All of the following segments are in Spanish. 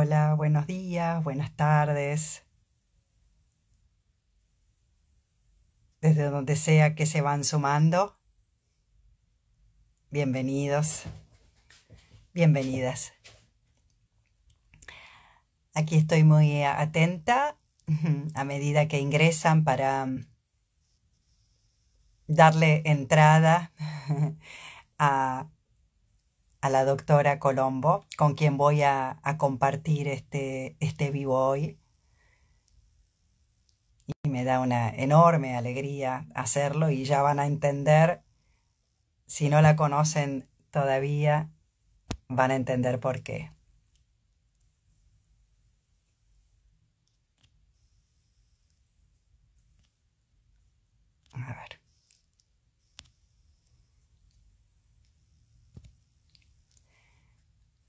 Hola, buenos días, buenas tardes, desde donde sea que se van sumando. Bienvenidos, bienvenidas. Aquí estoy muy atenta a medida que ingresan para darle entrada a, a la doctora Colombo, con quien voy a compartir este vivo hoy. Y me da una enorme alegría hacerlo y ya van a entender, si no la conocen todavía, van a entender por qué. A ver.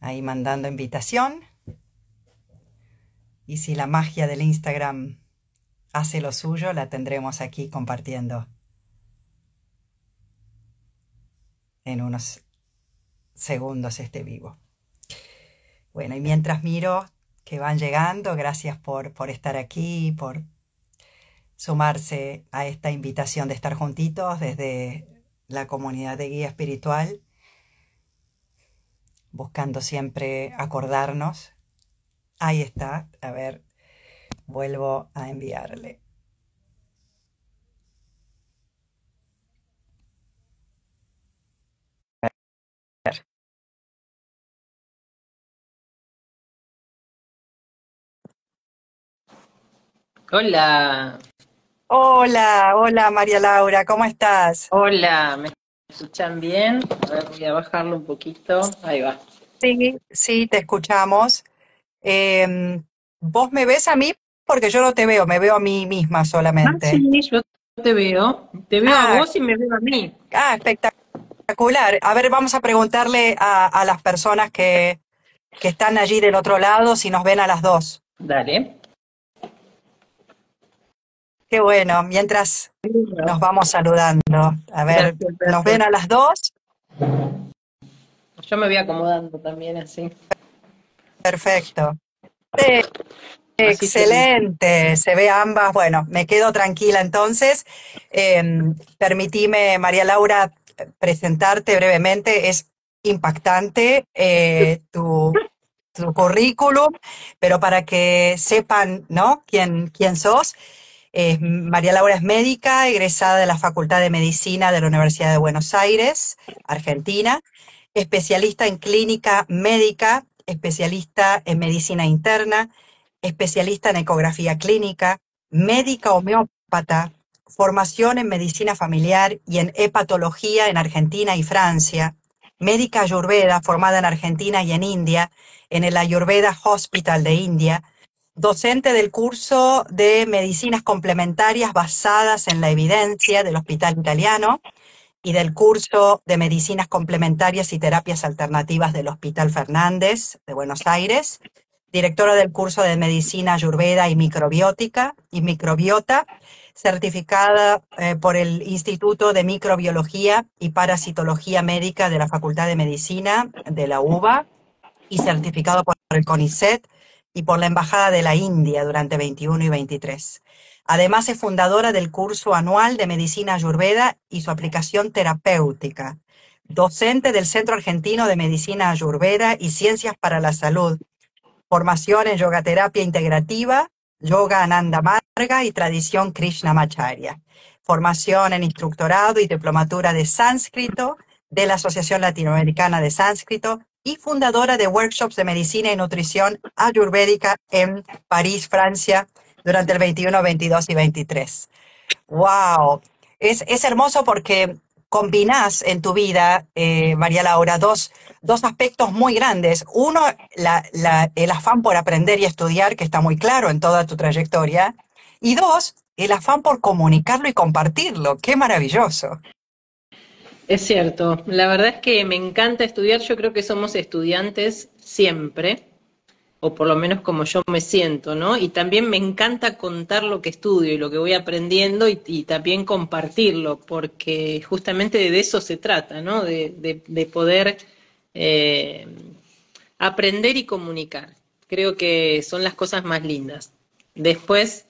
Ahí mandando invitación. Y si la magia del Instagram hace lo suyo, la tendremos aquí compartiendo en unos segundos este vivo. Bueno, y mientras miro que van llegando, gracias por estar aquí, por sumarse a esta invitación de estar juntitos desde la comunidad de guía espiritual, buscando siempre acordarnos. Ahí está, a ver, vuelvo a enviarle. Hola, Hola, hola María Laura, ¿cómo estás? hola, ¿me escuchan bien? A ver, voy a bajarlo un poquito. Ahí va. Sí, sí, te escuchamos. Em, ¿Vos me ves a mí? Porque yo no te veo, me veo a mí misma Ah, sí, solamente. yo te veo. Te veo a Ah, vos y me veo a mí. espectacular. A ver, vamos a preguntarle a las personas que están allí del otro lado si nos ven a las dos. Dale. Qué bueno, mientras nos Bueno, vamos saludando. A ver, gracias, ¿nos ven gracias. a las dos? Yo me voy acomodando también así. Perfecto. Sí, Así estoy mejor. excelente, se ve ambas. Bueno, me quedo tranquila entonces. Permitime, María Laura, presentarte brevemente. Es impactante tu currículum, pero para que sepan, ¿no? Quién sos. María Laura es médica, egresada de la Facultad de Medicina de la Universidad de Buenos Aires, Argentina, especialista en clínica médica, especialista en medicina interna, especialista en ecografía clínica, médica homeópata, formación en medicina familiar y en hepatología en Argentina y Francia, médica ayurveda formada en Argentina y en India, en el Ayurveda Hospital de India, docente del curso de medicinas complementarias basadas en la evidencia del Hospital Italiano y del curso de medicinas complementarias y terapias alternativas del Hospital Fernández de Buenos Aires, directora del curso de medicina ayurveda y microbiótica y microbiota, certificada por el Instituto de Microbiología y Parasitología Médica de la Facultad de Medicina de la UBA y certificado por el CONICET y por la Embajada de la India durante 21 y 23. Además es fundadora del curso anual de Medicina Ayurveda y su aplicación terapéutica, docente del Centro Argentino de Medicina Ayurveda y Ciencias para la Salud, formación en yogaterapia integrativa, yoga Ananda Marga y tradición Krishnamacharya, formación en instructorado y diplomatura de sánscrito de la Asociación Latinoamericana de Sánscrito y fundadora de workshops de medicina y nutrición ayurvédica en París, Francia, durante el 21, 22 y 23. ¡Wow! Es hermoso porque combinás en tu vida, María Laura, dos aspectos muy grandes. Uno, el afán por aprender y estudiar, que está muy claro en toda tu trayectoria. Y dos, el afán por comunicarlo y compartirlo. ¡Qué maravilloso! Es cierto, la verdad es que me encanta estudiar. Yo creo que somos estudiantes siempre, o por lo menos como yo me siento, ¿no? Y también me encanta contar lo que estudio y lo que voy aprendiendo y también compartirlo, porque justamente de eso se trata, ¿no? De poder eh, aprender y comunicar. creo que son las cosas más lindas. Después,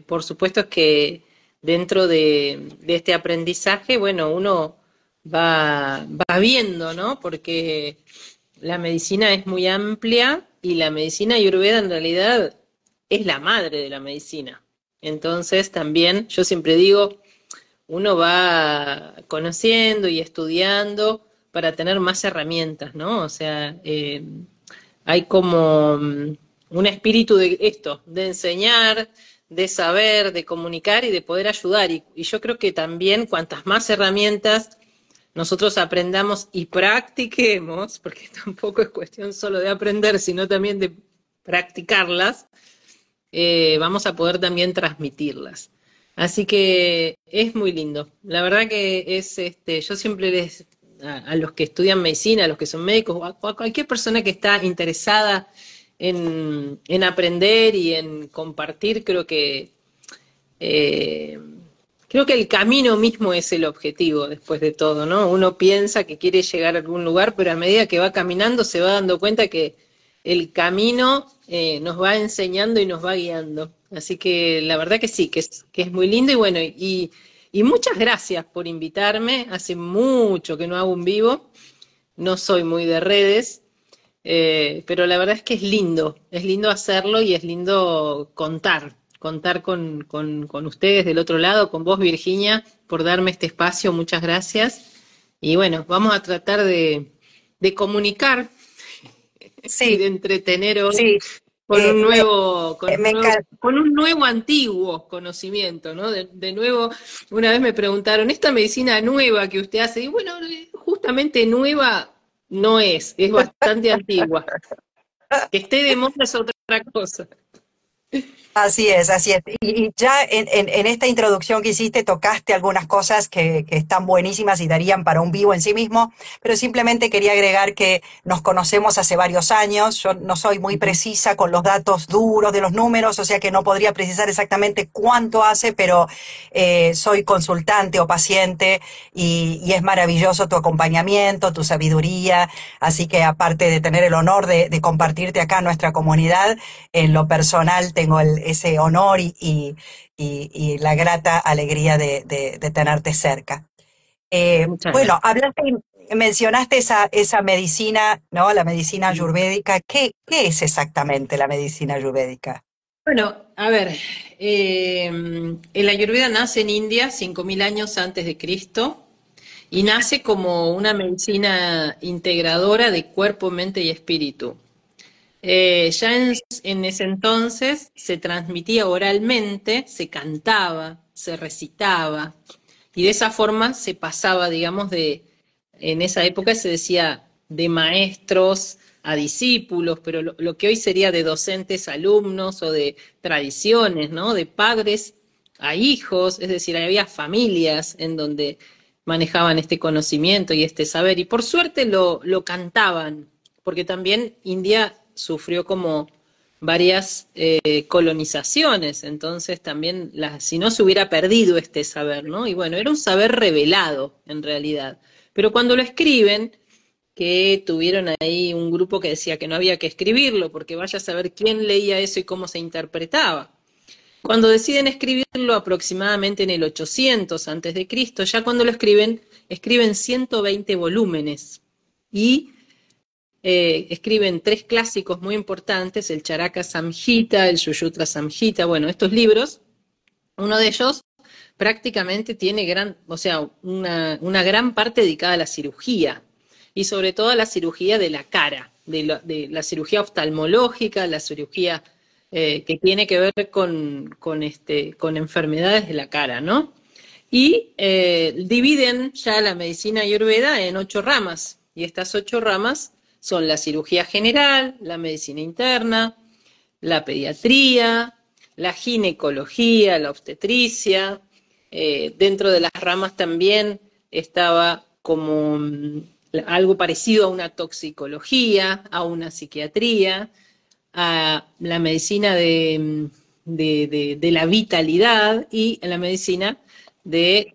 por supuesto que dentro de este aprendizaje, bueno, uno va viendo, ¿no? Porque la medicina es muy amplia y la medicina ayurveda en realidad es la madre de la medicina. Entonces también yo siempre digo, uno va conociendo y estudiando para tener más herramientas, ¿no? O sea, hay como un espíritu de esto, de enseñar, de saber, de comunicar y de poder ayudar. Y yo creo que también cuantas más herramientas nosotros aprendamos y practiquemos, porque tampoco es cuestión solo de aprender, sino también de practicarlas, vamos a poder también transmitirlas. Así que es muy lindo. La verdad que es, yo siempre a los que estudian medicina, a los que son médicos, o a cualquier persona que está interesada en aprender y en compartir, eh, creo que el camino mismo es el objetivo después de todo, ¿no? Uno piensa que quiere llegar a algún lugar, pero a medida que va caminando se va dando cuenta que el camino nos va enseñando y nos va guiando. Así que la verdad que sí, que es muy lindo y bueno, y muchas gracias por invitarme. Hace mucho que no hago un vivo, no soy muy de redes, pero la verdad es lindo hacerlo y es lindo contar con ustedes del otro lado, con vos, Virginia, por darme este espacio, muchas gracias. Y bueno, vamos a tratar de comunicar y de Sí, entretener hoy sí, con un me, nuevo, me encanta. con un nuevo antiguo conocimiento, ¿no? De nuevo, una vez me preguntaron, esta medicina nueva que usted hace, y bueno, justamente nueva no es bastante antigua. Que esté de moda es otra cosa. Así es, así es. Y ya en esta introducción que hiciste tocaste algunas cosas que están buenísimas y darían para un vivo en sí mismo, pero simplemente quería agregar que nos conocemos hace varios años. Yo no soy muy precisa con los datos duros de los números, o sea que no podría precisar exactamente cuánto hace, pero soy consultante o paciente y es maravilloso tu acompañamiento, tu sabiduría. Así que aparte de tener el honor de compartirte acá en nuestra comunidad, en lo personal tengo ese honor y la grata alegría de tenerte cerca. Muchas Bueno, gracias. mencionaste esa medicina, ¿no? La medicina ayurvédica. ¿Qué es exactamente la medicina ayurvédica? Bueno, a ver, el Ayurveda nace en India 5.000 años antes de Cristo y nace como una medicina integradora de cuerpo, mente y espíritu. Ya en ese entonces se transmitía oralmente, se cantaba, se recitaba, y de esa forma se pasaba, digamos, en esa época se decía de maestros a discípulos, pero lo que hoy sería de docentes a alumnos o de tradiciones, ¿no? De padres a hijos, es decir, había familias en donde manejaban este conocimiento y este saber, y por suerte lo cantaban, porque también India sufrió como varias colonizaciones, entonces también si no se hubiera perdido este saber, ¿no? Y bueno, era un saber revelado en realidad, pero cuando lo escriben, que tuvieron ahí un grupo que decía que no había que escribirlo, porque vaya a saber quién leía eso y cómo se interpretaba. Cuando deciden escribirlo aproximadamente en el 800 antes de Cristo, ya cuando lo escriben 120 volúmenes y escriben tres clásicos muy importantes, el Charaka Samhita, el Yuyutra Samhita, bueno, estos libros, uno de ellos prácticamente tiene o sea, una gran parte dedicada a la cirugía y sobre todo a la cirugía de la cara, de la cirugía oftalmológica, la cirugía que tiene que ver con enfermedades de la cara, ¿no? Y dividen ya la medicina ayurveda en 8 ramas, y estas 8 ramas son la cirugía general, la medicina interna, la pediatría, la ginecología, la obstetricia. Dentro de las ramas también estaba como algo parecido a una toxicología, a una psiquiatría, a la medicina de la vitalidad y a la medicina del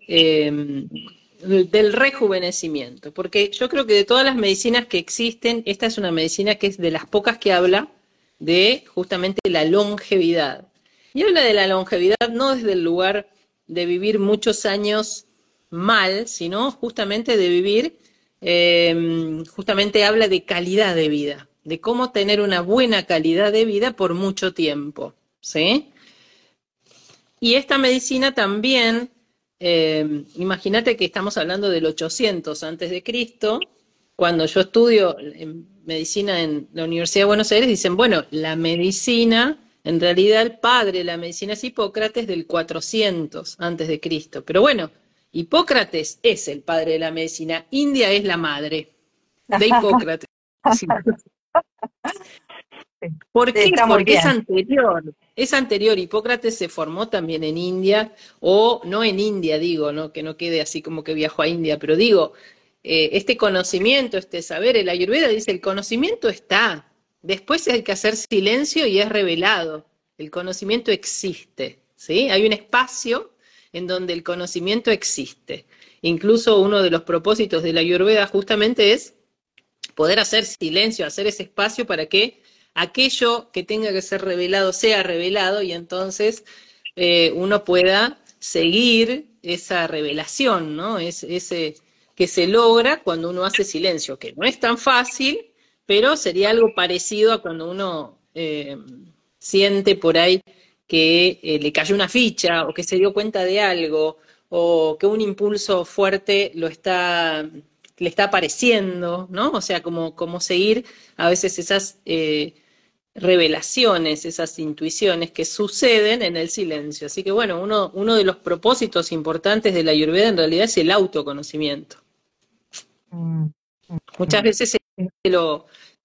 rejuvenecimiento. Porque yo creo que de todas las medicinas que existen, esta es una medicina que es de las pocas que habla de justamente la longevidad. Y habla de la longevidad no desde el lugar de vivir muchos años mal, sino justamente de vivir, justamente habla de calidad de vida, de cómo tener una buena calidad de vida por mucho tiempo, ¿sí? Y esta medicina también, imagínate que estamos hablando del 800 antes de Cristo, cuando yo estudio medicina en la Universidad de Buenos Aires, dicen, bueno, la medicina, en realidad el padre de la medicina es Hipócrates del 400 antes de Cristo. Pero bueno, Hipócrates es el padre de la medicina, India es la madre de Hipócrates. ¿Por qué? Está muy Porque bien. es anterior, Hipócrates se formó también en India, o no en India, digo, ¿no? Que no quede así como que viajó a India, pero digo, este conocimiento, este saber, el Ayurveda dice, el conocimiento está, después hay que hacer silencio y es revelado, el conocimiento existe, ¿sí? Hay un espacio en donde el conocimiento existe. Incluso uno de los propósitos de la Ayurveda justamente es poder hacer silencio, hacer ese espacio para que aquello que tenga que ser revelado sea revelado y entonces uno pueda seguir esa revelación, ¿no? Ese que se logra cuando uno hace silencio, que no es tan fácil, pero sería algo parecido a cuando uno siente por ahí que le cayó una ficha o que se dio cuenta de algo o que un impulso fuerte le está apareciendo, ¿no? O sea, como seguir a veces esas revelaciones, esas intuiciones que suceden en el silencio. Así que bueno, uno de los propósitos importantes de la Ayurveda en realidad es el autoconocimiento. Mm, Muchas mm. veces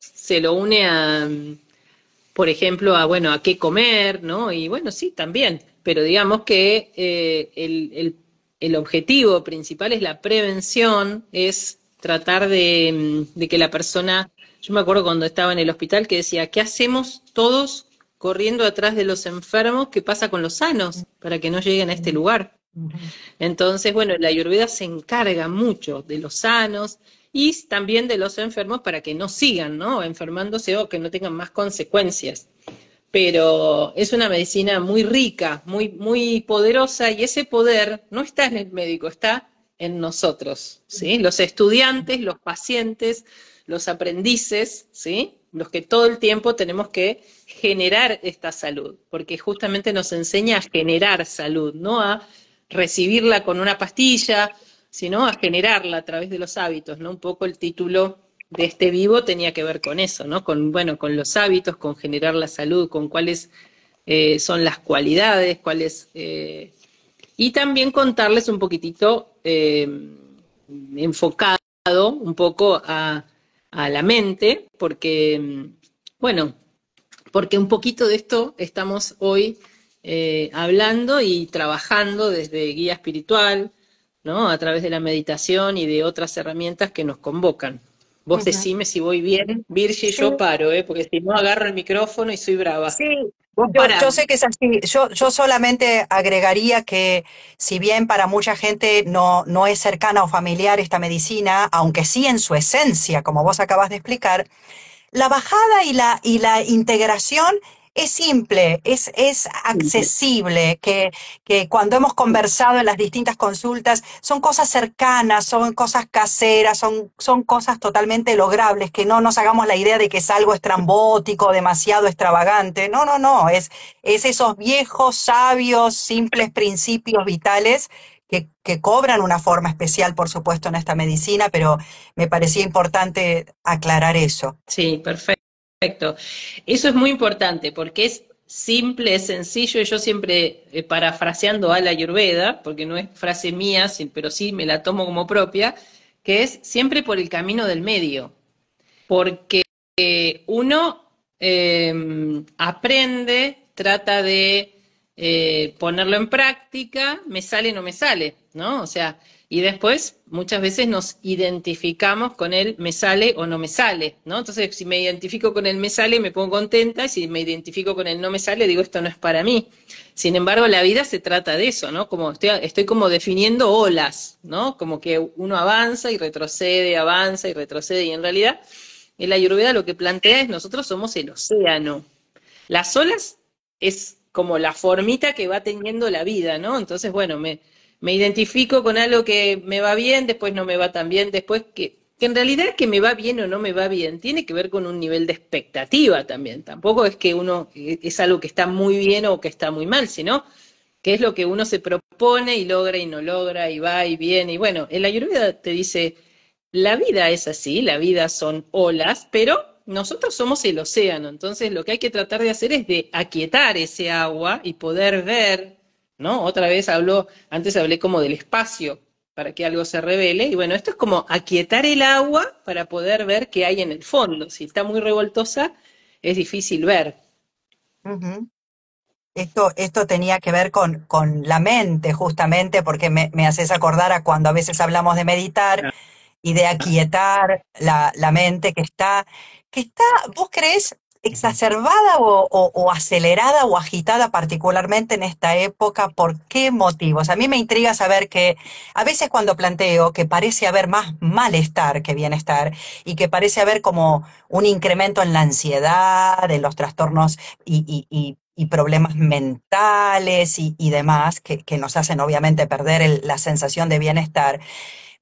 se lo une a, por ejemplo, a, bueno, a qué comer, ¿no? Y bueno, sí, también, pero digamos que el objetivo principal es la prevención, es tratar de que la persona, yo me acuerdo cuando estaba en el hospital que decía, ¿qué hacemos todos corriendo atrás de los enfermos? ¿Qué pasa con los sanos para que no lleguen a este Mm, lugar? mm, Entonces, bueno, la Ayurveda se encarga mucho de los sanos y también de los enfermos para que no sigan, ¿no? Enfermándose o que no tengan más consecuencias. Pero es una medicina muy rica, muy poderosa y ese poder no está en el médico, está en nosotros, ¿sí? Los estudiantes, los pacientes, los aprendices, ¿sí? Los que todo el tiempo tenemos que generar esta salud, porque justamente nos enseña a generar salud, no a recibirla con una pastilla, sino a generarla a través de los hábitos, ¿no? Un poco el título de este vivo tenía que ver con eso, ¿no? Con, bueno, con los hábitos, con generar la salud, con cuáles son las cualidades, cuáles... y también contarles un poquitito enfocado un poco a la mente, porque, bueno, porque un poquito de esto estamos hoy hablando y trabajando desde guía espiritual, ¿no? A través de la meditación y de otras herramientas que nos convocan. Vos ujú. decime si voy bien, Virgi, Sí, yo paro, porque si no agarro el micrófono y soy brava. sí, Vos yo parame. sé que es así. Yo solamente agregaría que si bien para mucha gente no es cercana o familiar esta medicina, aunque sí en su esencia, como vos acabas de explicar, la bajada y la integración es simple, es accesible, que cuando hemos conversado en las distintas consultas son cosas cercanas, son cosas caseras, son cosas totalmente logrables, que no nos hagamos la idea de que es algo estrambótico, demasiado extravagante. No, no, no, es esos viejos, sabios, simples principios vitales que cobran una forma especial, por supuesto, en esta medicina, pero me parecía importante aclarar eso. Sí, perfecto. Eso es muy importante porque es simple, es sencillo y yo siempre, parafraseando a la Ayurveda, porque no es frase mía, pero sí me la tomo como propia, que es siempre por el camino del medio. Porque uno aprende, trata de ponerlo en práctica, me sale, no me sale, ¿no? O sea, y después muchas veces nos identificamos con el me sale o no me sale, ¿no? Entonces, si me identifico con el me sale, me pongo contenta, y si me identifico con el no me sale, digo, esto no es para mí. Sin embargo, la vida se trata de eso, ¿no? Como estoy como definiendo olas, ¿no? Como que uno avanza y retrocede, y en realidad el Ayurveda lo que plantea es nosotros somos el océano, Las olas es como la formita que va teniendo la vida, ¿no? Entonces, bueno, me identifico con algo que me va bien, después no me va tan bien, después que en realidad que me va bien o no me va bien tiene que ver con un nivel de expectativa también. Tampoco es que uno es algo que está muy bien o que está muy mal, sino que es lo que uno se propone y no logra y va y viene. Y bueno, el Ayurveda te dice, la vida es así, la vida son olas, pero nosotros somos el océano, entonces lo que hay que tratar de hacer es de aquietar ese agua y poder ver, ¿no? Otra vez antes hablé como del espacio para que algo se revele, y bueno, esto es como aquietar el agua para poder ver qué hay en el fondo. Si está muy revoltosa, es difícil ver. Ujú. Esto tenía que ver con la mente, justamente, porque me haces acordar a cuando a veces hablamos de meditar y de aquietar la mente que está, ¿vos creés, exacerbada o acelerada o agitada particularmente en esta época? ¿Por qué motivos? A mí me intriga saber que a veces cuando planteo que parece haber más malestar que bienestar y que parece haber como un incremento en la ansiedad, en los trastornos y problemas mentales y demás que nos hacen obviamente perder la sensación de bienestar.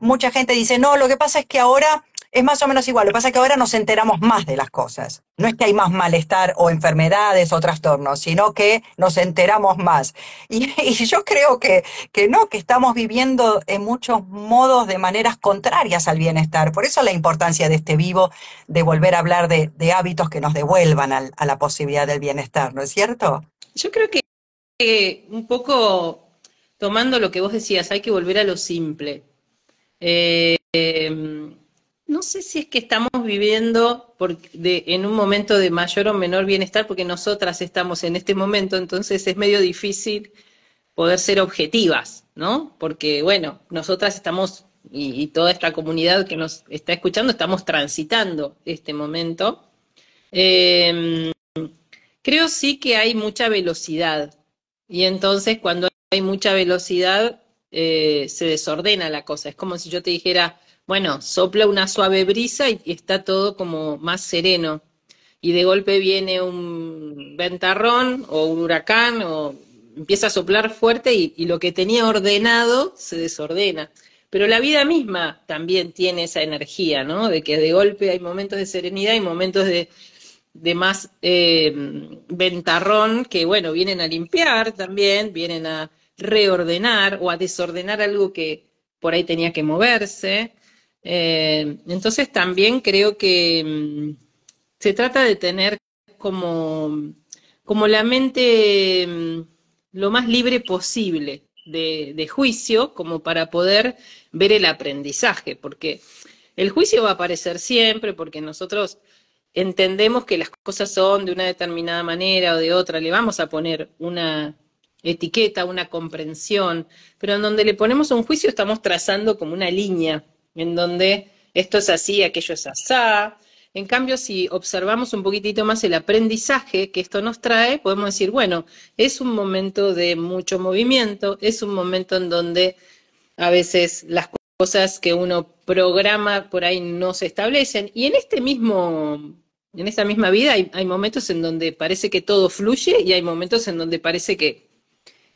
Mucha gente dice, no, lo que pasa es que ahora es más o menos igual, lo que pasa es que ahora nos enteramos más de las cosas. No es que hay más malestar o enfermedades o trastornos, sino que nos enteramos más. Y yo creo que no, que estamos viviendo en muchos modos de maneras contrarias al bienestar. Por eso la importancia de este vivo, de volver a hablar de hábitos que nos devuelvan a la posibilidad del bienestar, ¿no es cierto? Yo creo que un poco tomando lo que vos decías, hay que volver a lo simple. Eh, no sé si es que estamos viviendo en un momento de mayor o menor bienestar, porque nosotras estamos en este momento, entonces es medio difícil poder ser objetivas, ¿no? Porque, bueno, nosotras estamos, y toda esta comunidad que nos está escuchando, estamos transitando este momento. Eh, Creo sí que hay mucha velocidad, y entonces cuando hay mucha velocidad se desordena la cosa. Es como si yo te dijera, bueno, sopla una suave brisa y está todo como más sereno, y de golpe viene un ventarrón o un huracán o empieza a soplar fuerte y lo que tenía ordenado se desordena. Pero la vida misma también tiene esa energía, ¿no? De que de golpe hay momentos de serenidad y momentos de más ventarrón que, bueno, vienen a limpiar también, vienen a reordenar o a desordenar algo que por ahí tenía que moverse. Entonces también creo que se trata de tener como, como la mente lo más libre posible de juicio, como para poder ver el aprendizaje, porque el juicio va a aparecer siempre, porque nosotros entendemos que las cosas son de una determinada manera o de otra, le vamos a poner una etiqueta, una comprensión, pero en donde le ponemos un juicio estamos trazando como una línea, en donde esto es así, aquello es asá. En cambio, si observamos un poquitito más el aprendizaje que esto nos trae, podemos decir, bueno, es un momento de mucho movimiento, es un momento en donde a veces las cosas que uno programa por ahí no se establecen. Y en esta misma vida hay momentos en donde parece que todo fluye y hay momentos en donde parece que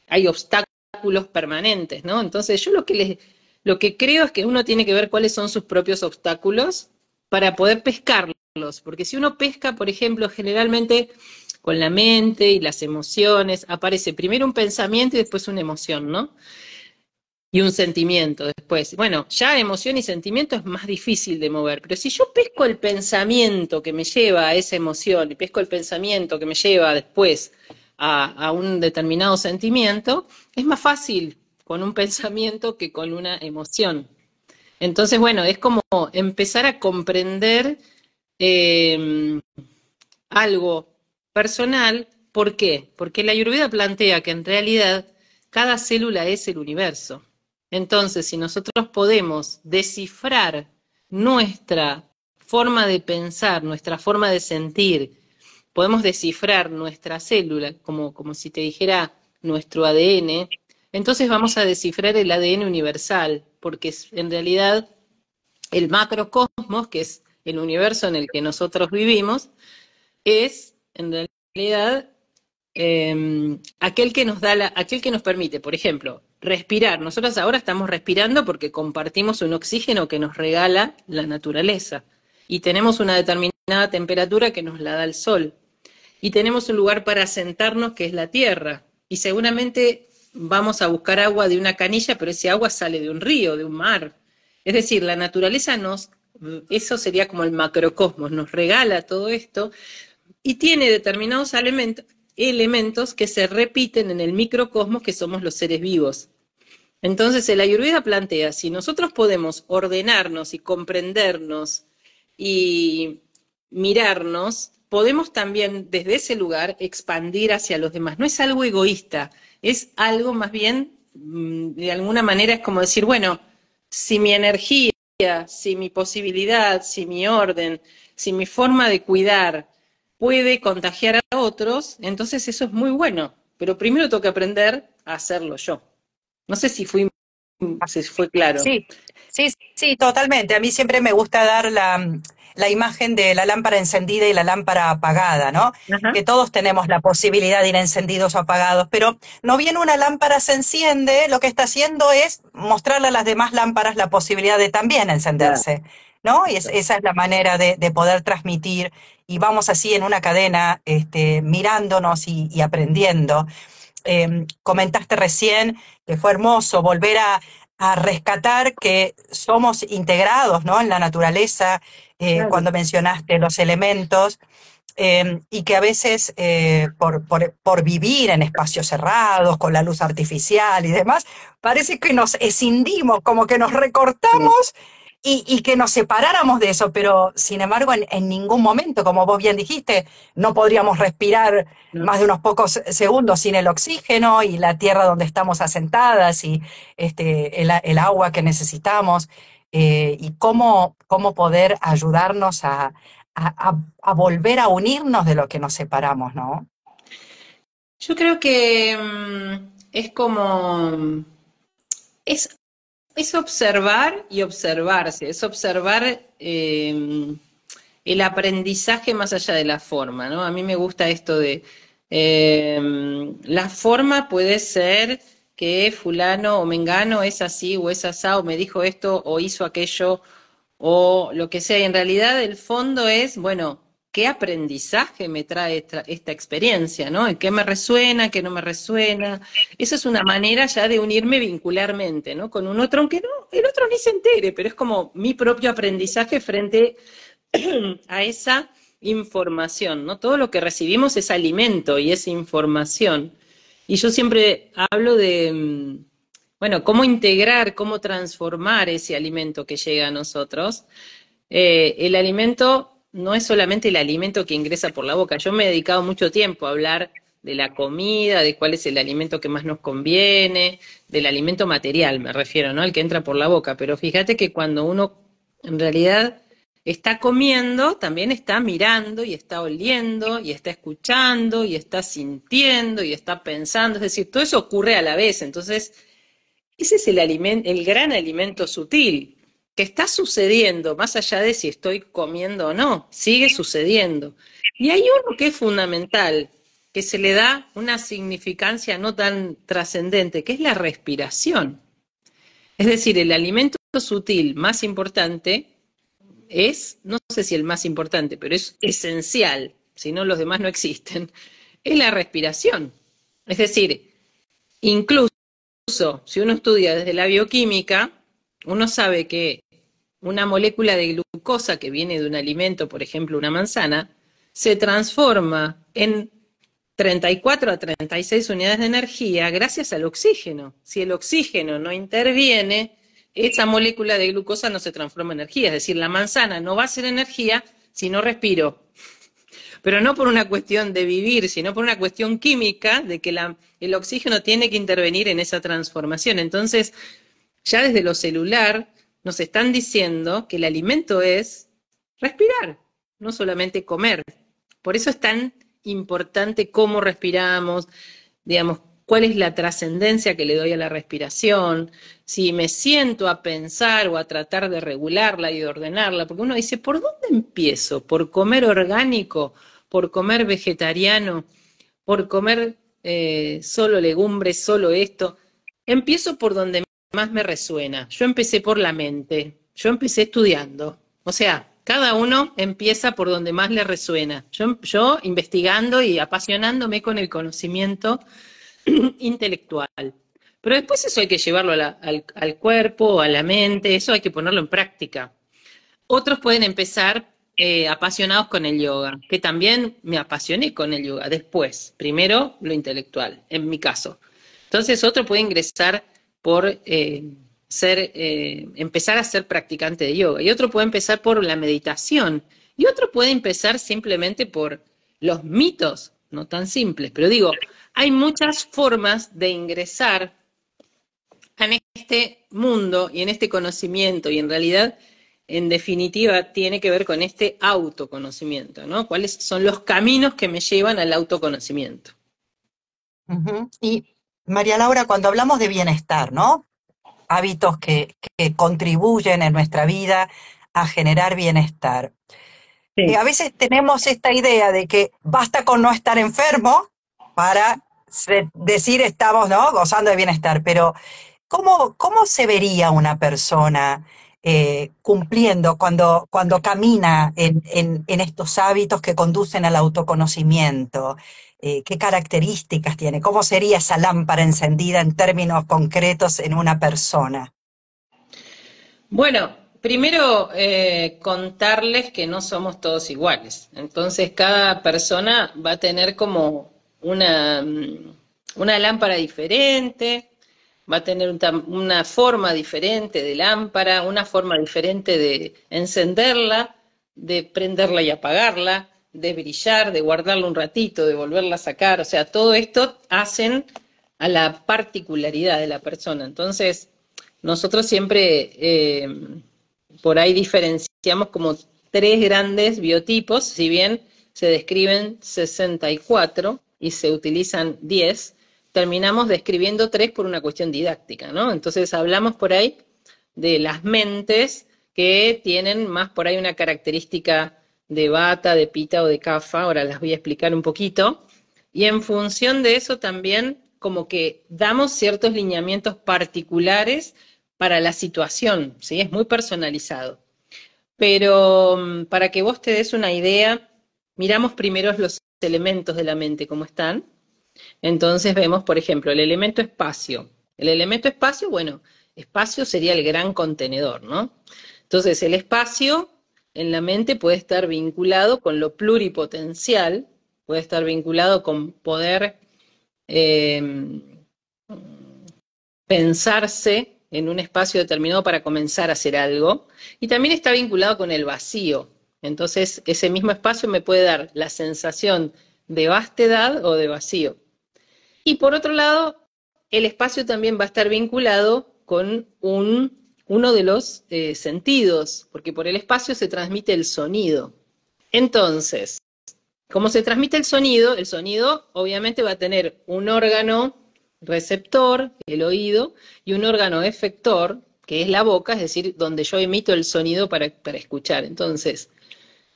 hay obstáculos permanentes, ¿no? Entonces yo lo que creo es que uno tiene que ver cuáles son sus propios obstáculos para poder pescarlos, porque si uno pesca, por ejemplo, generalmente con la mente y las emociones, aparece primero un pensamiento y después una emoción, ¿no? Y un sentimiento después. Bueno, ya emoción y sentimiento es más difícil de mover, pero si yo pesco el pensamiento que me lleva a esa emoción y pesco el pensamiento que me lleva después a un determinado sentimiento, es más fácil con un pensamiento que con una emoción. Entonces, bueno, es como empezar a comprender eh, algo personal. ¿Por qué? Porque la Ayurveda plantea que en realidad cada célula es el universo. Entonces, si nosotros podemos descifrar nuestra forma de pensar, nuestra forma de sentir, podemos descifrar nuestra célula, como si te dijera nuestro ADN, entonces vamos a descifrar el ADN universal, porque en realidad el macrocosmos, que es el universo en el que nosotros vivimos, es en realidad aquel que nos da aquel que nos permite, por ejemplo, respirar. Nosotros ahora estamos respirando porque compartimos un oxígeno que nos regala la naturaleza y tenemos una determinada temperatura que nos la da el sol y tenemos un lugar para sentarnos que es la tierra y seguramente vamos a buscar agua de una canilla, pero ese agua sale de un río, de un mar. Es decir, la naturaleza eso sería como el macrocosmos, nos regala todo esto y tiene determinados elementos que se repiten en el microcosmos que somos los seres vivos. Entonces el Ayurveda plantea, si nosotros podemos ordenarnos y comprendernos y mirarnos, podemos también desde ese lugar expandir hacia los demás. No es algo egoísta, es algo más bien, de alguna manera es como decir, bueno, si mi energía, si mi posibilidad, si mi orden, si mi forma de cuidar puede contagiar a otros, entonces eso es muy bueno. Pero primero tengo que aprender a hacerlo yo. No sé si fue claro. Sí, sí, sí, totalmente. A mí siempre me gusta dar la imagen de la lámpara encendida y la lámpara apagada, ¿no? Ajá. Que todos tenemos la posibilidad de ir encendidos o apagados, pero no bien una lámpara se enciende, lo que está haciendo es mostrarle a las demás lámparas la posibilidad de también Claro. encenderse, ¿no? Y esa es la manera de poder transmitir y vamos así en una cadena, mirándonos y aprendiendo. Comentaste recién que fue hermoso volver a rescatar que somos integrados, ¿no? En la naturaleza, Claro. cuando mencionaste los elementos, y que a veces por vivir en espacios cerrados, con la luz artificial y demás, parece que nos escindimos, como que nos Sí. recortamos y que nos separáramos de eso, pero sin embargo en ningún momento, como vos bien dijiste, no podríamos respirar No. más de unos pocos segundos sin el oxígeno y la tierra donde estamos asentadas y el agua que necesitamos, y cómo poder ayudarnos a volver a unirnos de lo que nos separamos, ¿no? Yo creo que es como, es, es observar y observarse, es observar el aprendizaje más allá de la forma, ¿no? A mí me gusta esto de la forma puede ser que fulano o mengano es así o es asá o me dijo esto o hizo aquello o lo que sea. Y en realidad el fondo es, bueno, ¿qué aprendizaje me trae esta experiencia, ¿no? ¿En qué me resuena, qué no me resuena? Eso es una manera ya de unirme vincularmente, ¿no? Con un otro, aunque no, el otro ni se entere, pero es como mi propio aprendizaje frente a esa información, ¿no? Todo lo que recibimos es alimento y es información. Y yo siempre hablo de, bueno, cómo integrar, cómo transformar ese alimento que llega a nosotros. El alimento no es solamente el alimento que ingresa por la boca. Yo me he dedicado mucho tiempo a hablar de la comida, de cuál es el alimento que más nos conviene, del alimento material, me refiero, ¿no? El que entra por la boca. Pero fíjate que cuando uno en realidad está comiendo, también está mirando y está oliendo y está escuchando y está sintiendo y está pensando. Es decir, todo eso ocurre a la vez. Entonces, ese es el gran alimento sutil que está sucediendo, más allá de si estoy comiendo o no, sigue sucediendo. Y hay uno que es fundamental, que se le da una significancia no tan trascendente, que es la respiración. Es decir, el alimento sutil más importante es, no sé si el más importante, pero es esencial, si no los demás no existen, es la respiración. Es decir, incluso si uno estudia desde la bioquímica, uno sabe que una molécula de glucosa que viene de un alimento, por ejemplo una manzana, se transforma en 34 a 36 unidades de energía gracias al oxígeno. Si el oxígeno no interviene, esa molécula de glucosa no se transforma en energía. Es decir, la manzana no va a ser energía si no respiro. Pero no por una cuestión de vivir, sino por una cuestión química de que el oxígeno tiene que intervenir en esa transformación. Entonces, ya desde lo celular nos están diciendo que el alimento es respirar, no solamente comer. Por eso es tan importante cómo respiramos, digamos, cuál es la trascendencia que le doy a la respiración, si me siento a pensar o a tratar de regularla y de ordenarla, porque uno dice, ¿por dónde empiezo? ¿Por comer orgánico? por comer vegetariano, por comer solo legumbres, solo esto. Empiezo por donde más me resuena. Yo empecé por la mente, yo empecé estudiando. O sea, cada uno empieza por donde más le resuena. Yo investigando y apasionándome con el conocimiento intelectual. Pero después eso hay que llevarlo al cuerpo, a la mente, eso hay que ponerlo en práctica. Otros pueden empezar apasionados con el yoga, que también me apasioné con el yoga después. Primero lo intelectual, en mi caso. Entonces otro puede ingresar por empezar a ser practicante de yoga. Y otro puede empezar por la meditación. Y otro puede empezar simplemente por los mitos, no tan simples. Pero digo, hay muchas formas de ingresar en este mundo y en este conocimiento, y en realidad, en definitiva, tiene que ver con este autoconocimiento, ¿no? ¿Cuáles son los caminos que me llevan al autoconocimiento? Ujú. Y María Laura, cuando hablamos de bienestar, ¿no? Hábitos que contribuyen en nuestra vida a generar bienestar. Sí. A veces tenemos esta idea de que basta con no estar enfermo para decir estamos, ¿no?, gozando de bienestar, pero ¿cómo se vería una persona cumpliendo cuando camina en estos hábitos que conducen al autoconocimiento? ¿Qué características tiene? ¿Cómo sería esa lámpara encendida en términos concretos en una persona? Bueno, primero contarles que no somos todos iguales. Entonces, cada persona va a tener como una lámpara diferente, va a tener una forma diferente de lámpara, una forma diferente de encenderla, de prenderla y apagarla, de brillar, de guardarla un ratito, de volverla a sacar. O sea, todo esto hacen a la particularidad de la persona. Entonces, nosotros siempre por ahí diferenciamos como tres grandes biotipos, si bien se describen 64 y se utilizan 10, terminamos describiendo tres por una cuestión didáctica, ¿no? Entonces hablamos por ahí de las mentes que tienen más por ahí una característica de bata, de pita o de kafa, ahora las voy a explicar un poquito, y en función de eso también como que damos ciertos lineamientos particulares para la situación, ¿sí? Es muy personalizado. Pero para que vos te des una idea, miramos primero los elementos de la mente, cómo están. Entonces vemos, por ejemplo, el elemento espacio. El elemento espacio, bueno, espacio sería el gran contenedor, ¿no? Entonces, el espacio en la mente puede estar vinculado con lo pluripotencial, puede estar vinculado con poder eh, pensarse en un espacio determinado para comenzar a hacer algo, y también está vinculado con el vacío. Entonces, ese mismo espacio me puede dar la sensación de vastedad o de vacío. Y por otro lado, el espacio también va a estar vinculado con uno de los sentidos, porque por el espacio se transmite el sonido. Entonces, ¿cómo se transmite el sonido obviamente va a tener un órgano receptor, el oído, y un órgano efector, que es la boca, es decir, donde yo emito el sonido para escuchar. Entonces,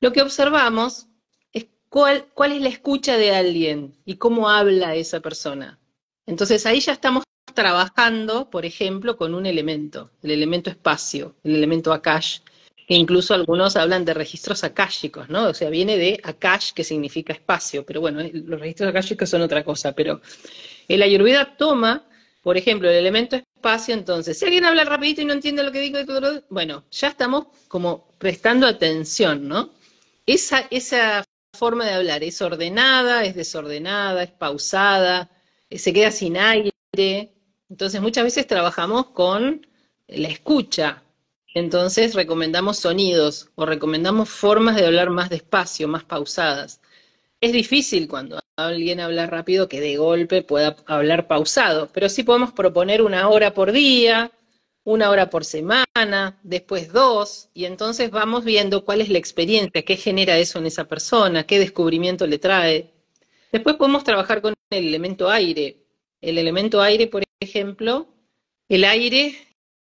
lo que observamos es cuál es la escucha de alguien y cómo habla esa persona. Entonces ahí ya estamos trabajando, por ejemplo, con un elemento, el elemento espacio, el elemento Akash, que incluso algunos hablan de registros akáshicos, ¿no? O sea, viene de Akash, que significa espacio, pero bueno, los registros akáshicos son otra cosa, pero el Ayurveda toma, por ejemplo, el elemento espacio, entonces, si alguien habla rapidito y no entiende lo que digo, bueno, ya estamos como prestando atención, ¿no? Esa forma de hablar es ordenada, es desordenada, es pausada, se queda sin aire. Entonces muchas veces trabajamos con la escucha. Entonces recomendamos sonidos o recomendamos formas de hablar más despacio, más pausadas. Es difícil cuando alguien habla rápido que de golpe pueda hablar pausado, pero sí podemos proponer 1 hora por día, 1 hora por semana, después dos, y entonces vamos viendo cuál es la experiencia, qué genera eso en esa persona, qué descubrimiento le trae. Después podemos trabajar con el elemento aire. El elemento aire, por ejemplo, el aire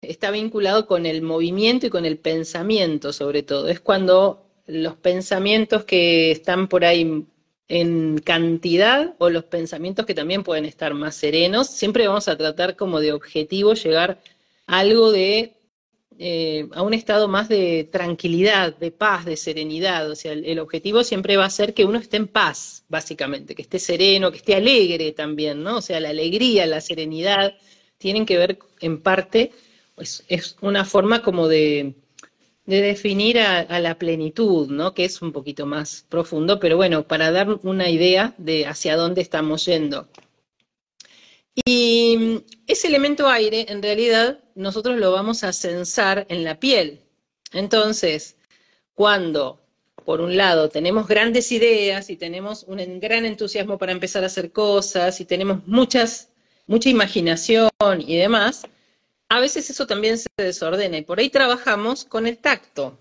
está vinculado con el movimiento y con el pensamiento, sobre todo. Es cuando los pensamientos que están por ahí en cantidad o los pensamientos que también pueden estar más serenos. Siempre vamos a tratar como de objetivo llegar a algo de, a un estado más de tranquilidad, de paz, de serenidad. O sea, el objetivo siempre va a ser que uno esté en paz, básicamente, que esté sereno, que esté alegre también, ¿no? O sea, la alegría, la serenidad tienen que ver en parte, pues, es una forma como de definir a la plenitud, ¿no? Que es un poquito más profundo, pero bueno, para dar una idea de hacia dónde estamos yendo. Y ese elemento aire, en realidad, nosotros lo vamos a censar en la piel. Entonces, cuando, por un lado, tenemos grandes ideas y tenemos un gran entusiasmo para empezar a hacer cosas y tenemos mucha imaginación y demás, a veces eso también se desordena y por ahí trabajamos con el tacto.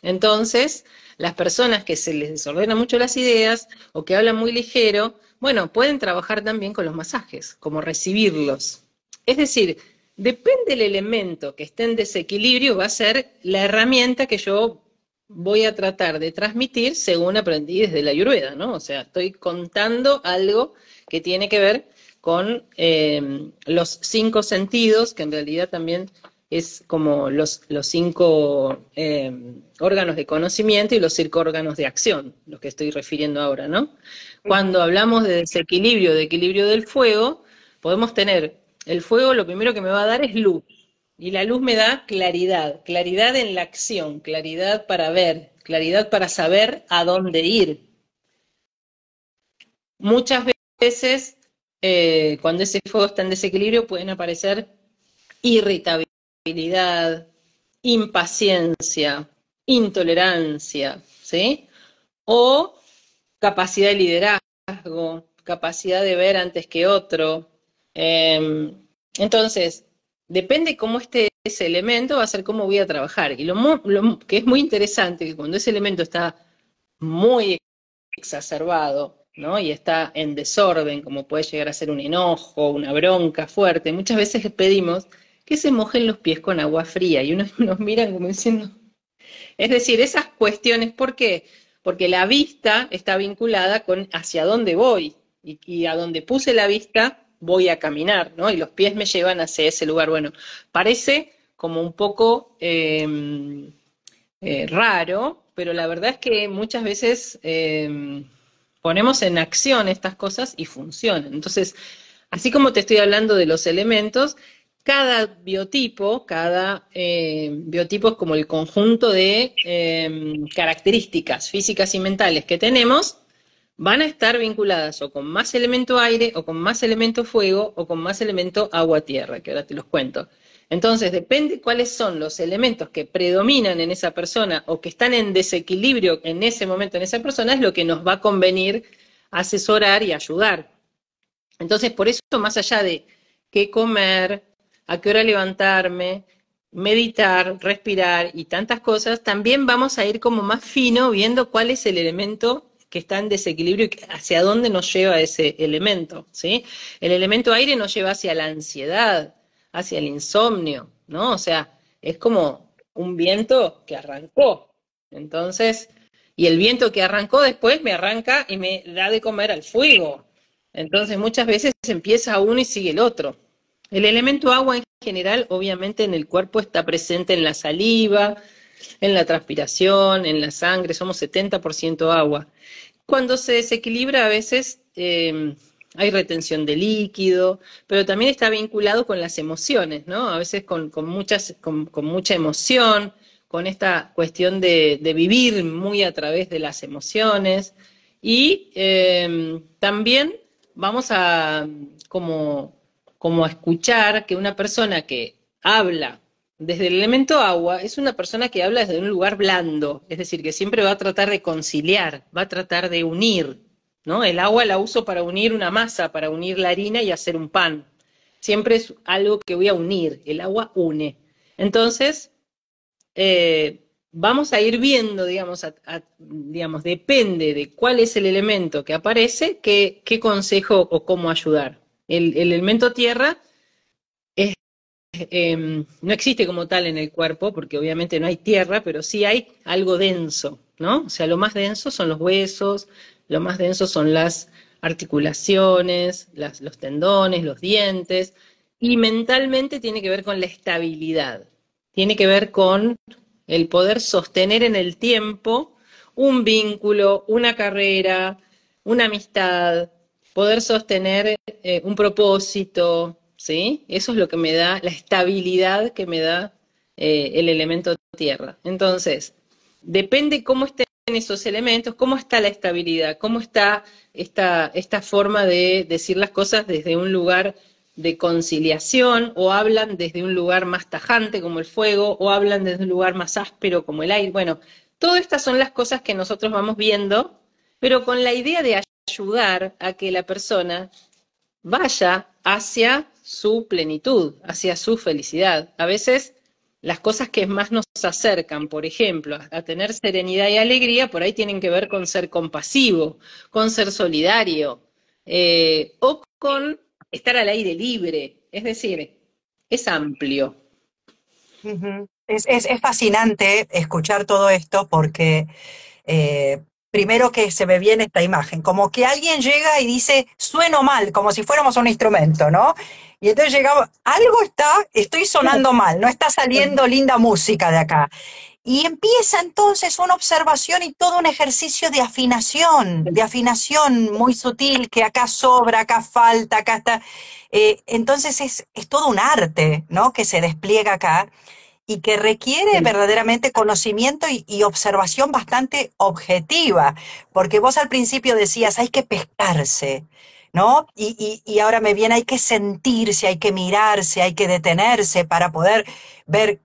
Entonces, las personas que se les desordenan mucho las ideas o que hablan muy ligero, bueno, pueden trabajar también con los masajes, como recibirlos. Es decir, depende del elemento que esté en desequilibrio, va a ser la herramienta que yo voy a tratar de transmitir según aprendí desde la Ayurveda, ¿no? O sea, estoy contando algo que tiene que ver con los 5 sentidos, que en realidad también es como los 5 órganos de conocimiento y los 5 órganos de acción, los que estoy refiriendo ahora, ¿no? Cuando Ujú. hablamos de desequilibrio, de equilibrio del fuego, podemos tener, el fuego lo primero que me va a dar es luz, y la luz me da claridad, claridad en la acción, claridad para ver, claridad para saber a dónde ir. Muchas veces, cuando ese fuego está en desequilibrio, pueden aparecer irritabilidad, impaciencia, intolerancia, ¿sí? O capacidad de liderazgo, capacidad de ver antes que otro. Entonces, depende cómo esté ese elemento, va a ser cómo voy a trabajar. Y lo que es muy interesante, que cuando ese elemento está muy exacerbado, ¿no? Y está en desorden, como puede llegar a ser un enojo, una bronca fuerte, muchas veces les pedimos que se mojen los pies con agua fría y unos nos miran como diciendo, es decir, esas cuestiones, ¿por qué? Porque la vista está vinculada con hacia dónde voy y a donde puse la vista voy a caminar, ¿no? Y los pies me llevan hacia ese lugar. Bueno, parece como un poco raro, pero la verdad es que muchas veces ponemos en acción estas cosas y funcionan. Entonces, así como te estoy hablando de los elementos, cada biotipo es como el conjunto de características físicas y mentales que tenemos, van a estar vinculadas o con más elemento aire, o con más elemento fuego, o con más elemento agua-tierra, que ahora te los cuento. Entonces, depende cuáles son los elementos que predominan en esa persona o que están en desequilibrio en ese momento en esa persona, es lo que nos va a convenir asesorar y ayudar. Entonces, por eso, más allá de qué comer, a qué hora levantarme, meditar, respirar y tantas cosas, también vamos a ir como más fino viendo cuál es el elemento que está en desequilibrio y hacia dónde nos lleva ese elemento, ¿sí? El elemento aire nos lleva hacia la ansiedad, hacia el insomnio, ¿no? O sea, es como un viento que arrancó. Entonces, y el viento que arrancó después me arranca y me da de comer al fuego. Entonces, muchas veces empieza uno y sigue el otro. El elemento agua en general, obviamente, en el cuerpo está presente en la saliva, en la transpiración, en la sangre, somos 70% agua. Cuando se desequilibra a veces hay retención de líquido, pero también está vinculado con las emociones, ¿no? A veces con mucha emoción, con esta cuestión de vivir muy a través de las emociones. Y también vamos a como, como a escuchar que una persona que habla desde el elemento agua es una persona que habla desde un lugar blando, es decir, que siempre va a tratar de conciliar, va a tratar de unir, ¿no? El agua la uso para unir una masa, para unir la harina y hacer un pan. Siempre es algo que voy a unir, el agua une. Entonces, vamos a ir viendo, digamos, depende de cuál es el elemento que aparece, qué consejo o cómo ayudar. El elemento tierra es no existe como tal en el cuerpo, porque obviamente no hay tierra, pero sí hay algo denso, ¿no? O sea, lo más denso son los huesos, lo más denso son las articulaciones, los tendones, los dientes, y mentalmente tiene que ver con la estabilidad, tiene que ver con el poder sostener en el tiempo un vínculo, una carrera, una amistad, poder sostener un propósito, ¿sí? Eso es lo que me da, la estabilidad que me da el elemento tierra. Entonces, depende cómo estén esos elementos, cómo está la estabilidad, cómo está esta forma de decir las cosas desde un lugar de conciliación, o hablan desde un lugar más tajante como el fuego, o hablan desde un lugar más áspero como el aire. Bueno, todas estas son las cosas que nosotros vamos viendo, pero con la idea de ayudar a que la persona vaya hacia su plenitud, hacia su felicidad. A veces las cosas que más nos acercan, por ejemplo, a tener serenidad y alegría, por ahí tienen que ver con ser compasivo, con ser solidario, o con estar al aire libre. Es decir, es amplio. Ujú. Es fascinante escuchar todo esto porque eh, primero que se me viene esta imagen, como que alguien llega y dice, sueno mal, como si fuéramos un instrumento, ¿no? Y entonces llegamos, algo estoy sonando mal, no está saliendo linda música de acá. Y empieza entonces una observación y todo un ejercicio de afinación muy sutil, que acá sobra, acá falta, acá está. Entonces es todo un arte, ¿no? Que se despliega acá y que requiere verdaderamente conocimiento y observación bastante objetiva, porque vos al principio decías, hay que pescarse, ¿no? Y ahora me viene, hay que sentirse, hay que mirarse, hay que detenerse para poder ver,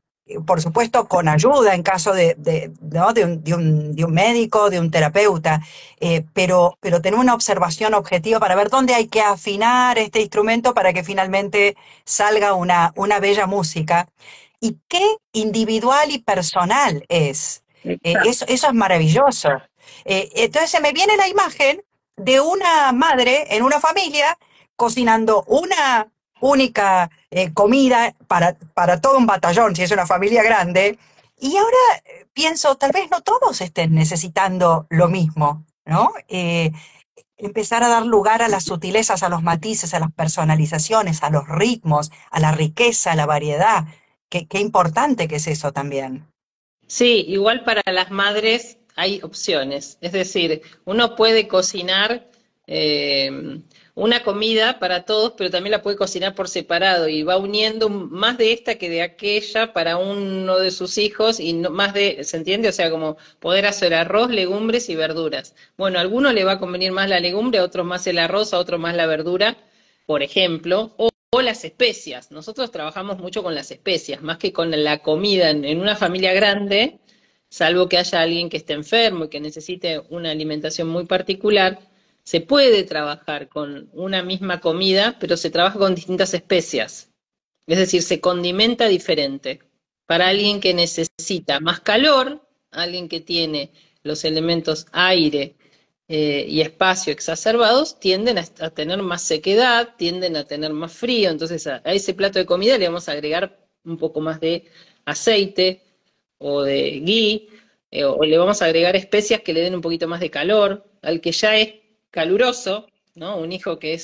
por supuesto, con ayuda en caso ¿no? de un médico, de un terapeuta, pero tener una observación objetiva para ver dónde hay que afinar este instrumento para que finalmente salga una bella música y qué individual y personal es. Eso es maravilloso. Entonces se me viene la imagen de una madre en una familia cocinando una única comida para todo un batallón, si es una familia grande, y ahora pienso, tal vez no todos estén necesitando lo mismo, ¿no? Empezar a dar lugar a las sutilezas, a los matices, a las personalizaciones, a los ritmos, a la riqueza, a la variedad. Qué importante que es eso también. Sí, igual para las madres hay opciones. Es decir, uno puede cocinar eh, una comida para todos, pero también la puede cocinar por separado y va uniendo más de esta que de aquella para uno de sus hijos y más de, ¿se entiende? O sea, como poder hacer arroz, legumbres y verduras. Bueno, a alguno le va a convenir más la legumbre, a otros más el arroz, a otros más la verdura, por ejemplo, o las especias. Nosotros trabajamos mucho con las especias, más que con la comida en una familia grande, salvo que haya alguien que esté enfermo y que necesite una alimentación muy particular, se puede trabajar con una misma comida, pero se trabaja con distintas especias. Es decir, se condimenta diferente. Para alguien que necesita más calor, alguien que tiene los elementos aire y espacio exacerbados, tienden a tener más sequedad, tienden a tener más frío. Entonces a ese plato de comida le vamos a agregar un poco más de aceite o de ghee, o le vamos a agregar especias que le den un poquito más de calor. Al que ya es caluroso, ¿no? Un hijo que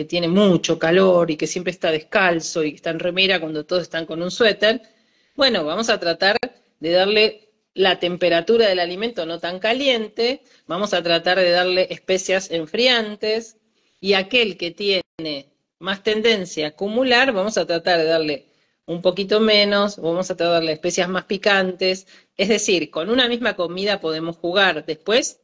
tiene mucho calor y que siempre está descalzo y que está en remera cuando todos están con un suéter, bueno, vamos a tratar de darle la temperatura del alimento no tan caliente, vamos a tratar de darle especias enfriantes, y aquel que tiene más tendencia a acumular, vamos a tratar de darle un poquito menos, vamos a tratar de darle especias más picantes. Es decir, con una misma comida podemos jugar. Después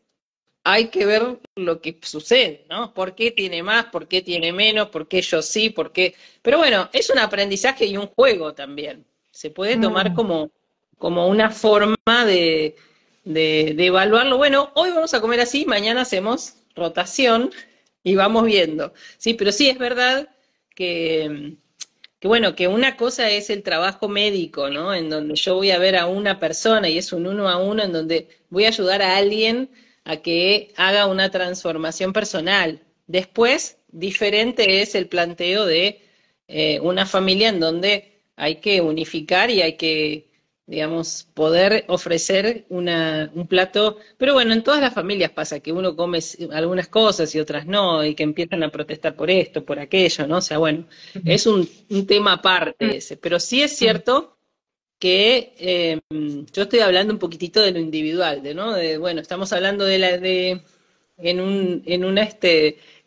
hay que ver lo que sucede, ¿no? ¿Por qué tiene más? ¿Por qué tiene menos? ¿Por qué yo sí? ¿Por qué? Pero bueno, es un aprendizaje y un juego también. Se puede tomar Mm. como una forma de evaluarlo. Bueno, hoy vamos a comer así, mañana hacemos rotación y vamos viendo. Sí, pero sí es verdad que, que bueno, que una cosa es el trabajo médico, ¿no? En donde yo voy a ver a una persona y es un uno a uno en donde voy a ayudar a alguien a que haga una transformación personal. Después, diferente es el planteo de una familia en donde hay que unificar y hay que digamos, poder ofrecer un plato, pero bueno, en todas las familias pasa que uno come algunas cosas y otras no, y que empiezan a protestar por esto, por aquello, ¿no? O sea, bueno, Mm, es un tema aparte ese, pero sí es mm, cierto que yo estoy hablando un poquitito de lo individual, ¿no? Bueno, estamos hablando en un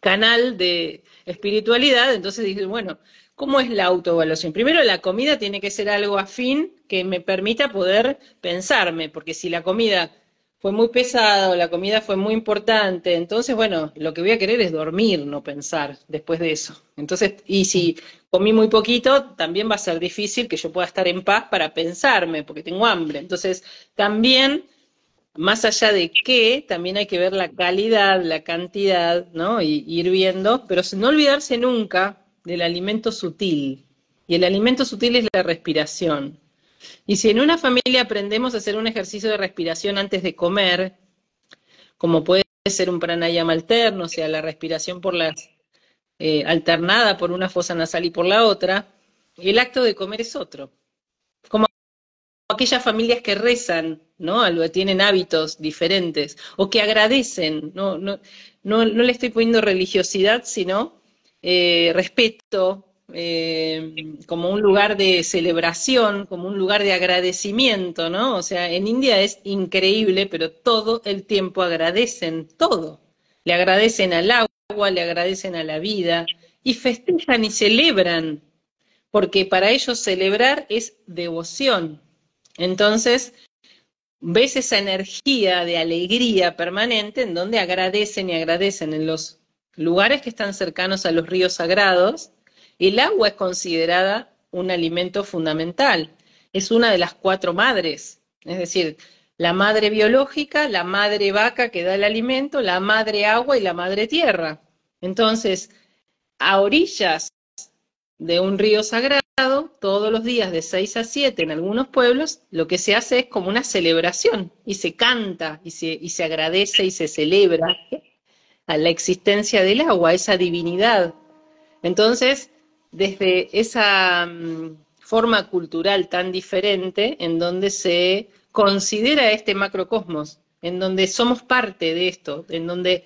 canal de espiritualidad, entonces dije, bueno, ¿cómo es la autoevaluación? Primero, la comida tiene que ser algo afín que me permita poder pensarme, porque si la comida fue muy pesada o la comida fue muy importante, entonces, bueno, lo que voy a querer es dormir, no pensar después de eso. Entonces, y mm. si comí muy poquito, también va a ser difícil que yo pueda estar en paz para pensarme, porque tengo hambre. Entonces, también más allá de qué, también hay que ver la calidad, la cantidad, ¿no? Y ir viendo, pero no olvidarse nunca del alimento sutil. Y el alimento sutil es la respiración. Y si en una familia aprendemos a hacer un ejercicio de respiración antes de comer, como puede ser un pranayama alterno, o sea, la respiración por las alternada por una fosa nasal y por la otra, el acto de comer es otro. Como aquellas familias que rezan, ¿no? Tienen hábitos diferentes, o que agradecen, no le estoy poniendo religiosidad, sino respeto, como un lugar de celebración, como un lugar de agradecimiento, ¿no? O sea, en India es increíble, pero todo el tiempo agradecen todo. Le agradecen al agua, le agradecen a la vida, y festejan y celebran, porque para ellos celebrar es devoción. Entonces, ves esa energía de alegría permanente en donde agradecen y agradecen en los lugares que están cercanos a los ríos sagrados. El agua es considerada un alimento fundamental. Es una de las cuatro madres, es decir, la madre biológica, la madre vaca que da el alimento, la madre agua y la madre tierra. Entonces, a orillas de un río sagrado, todos los días de 6 a 7 en algunos pueblos, lo que se hace es como una celebración y se canta y se agradece y se celebra a la existencia del agua, a esa divinidad. Entonces, desde esa forma cultural tan diferente, en donde se considera este macrocosmos, en donde somos parte de esto, en donde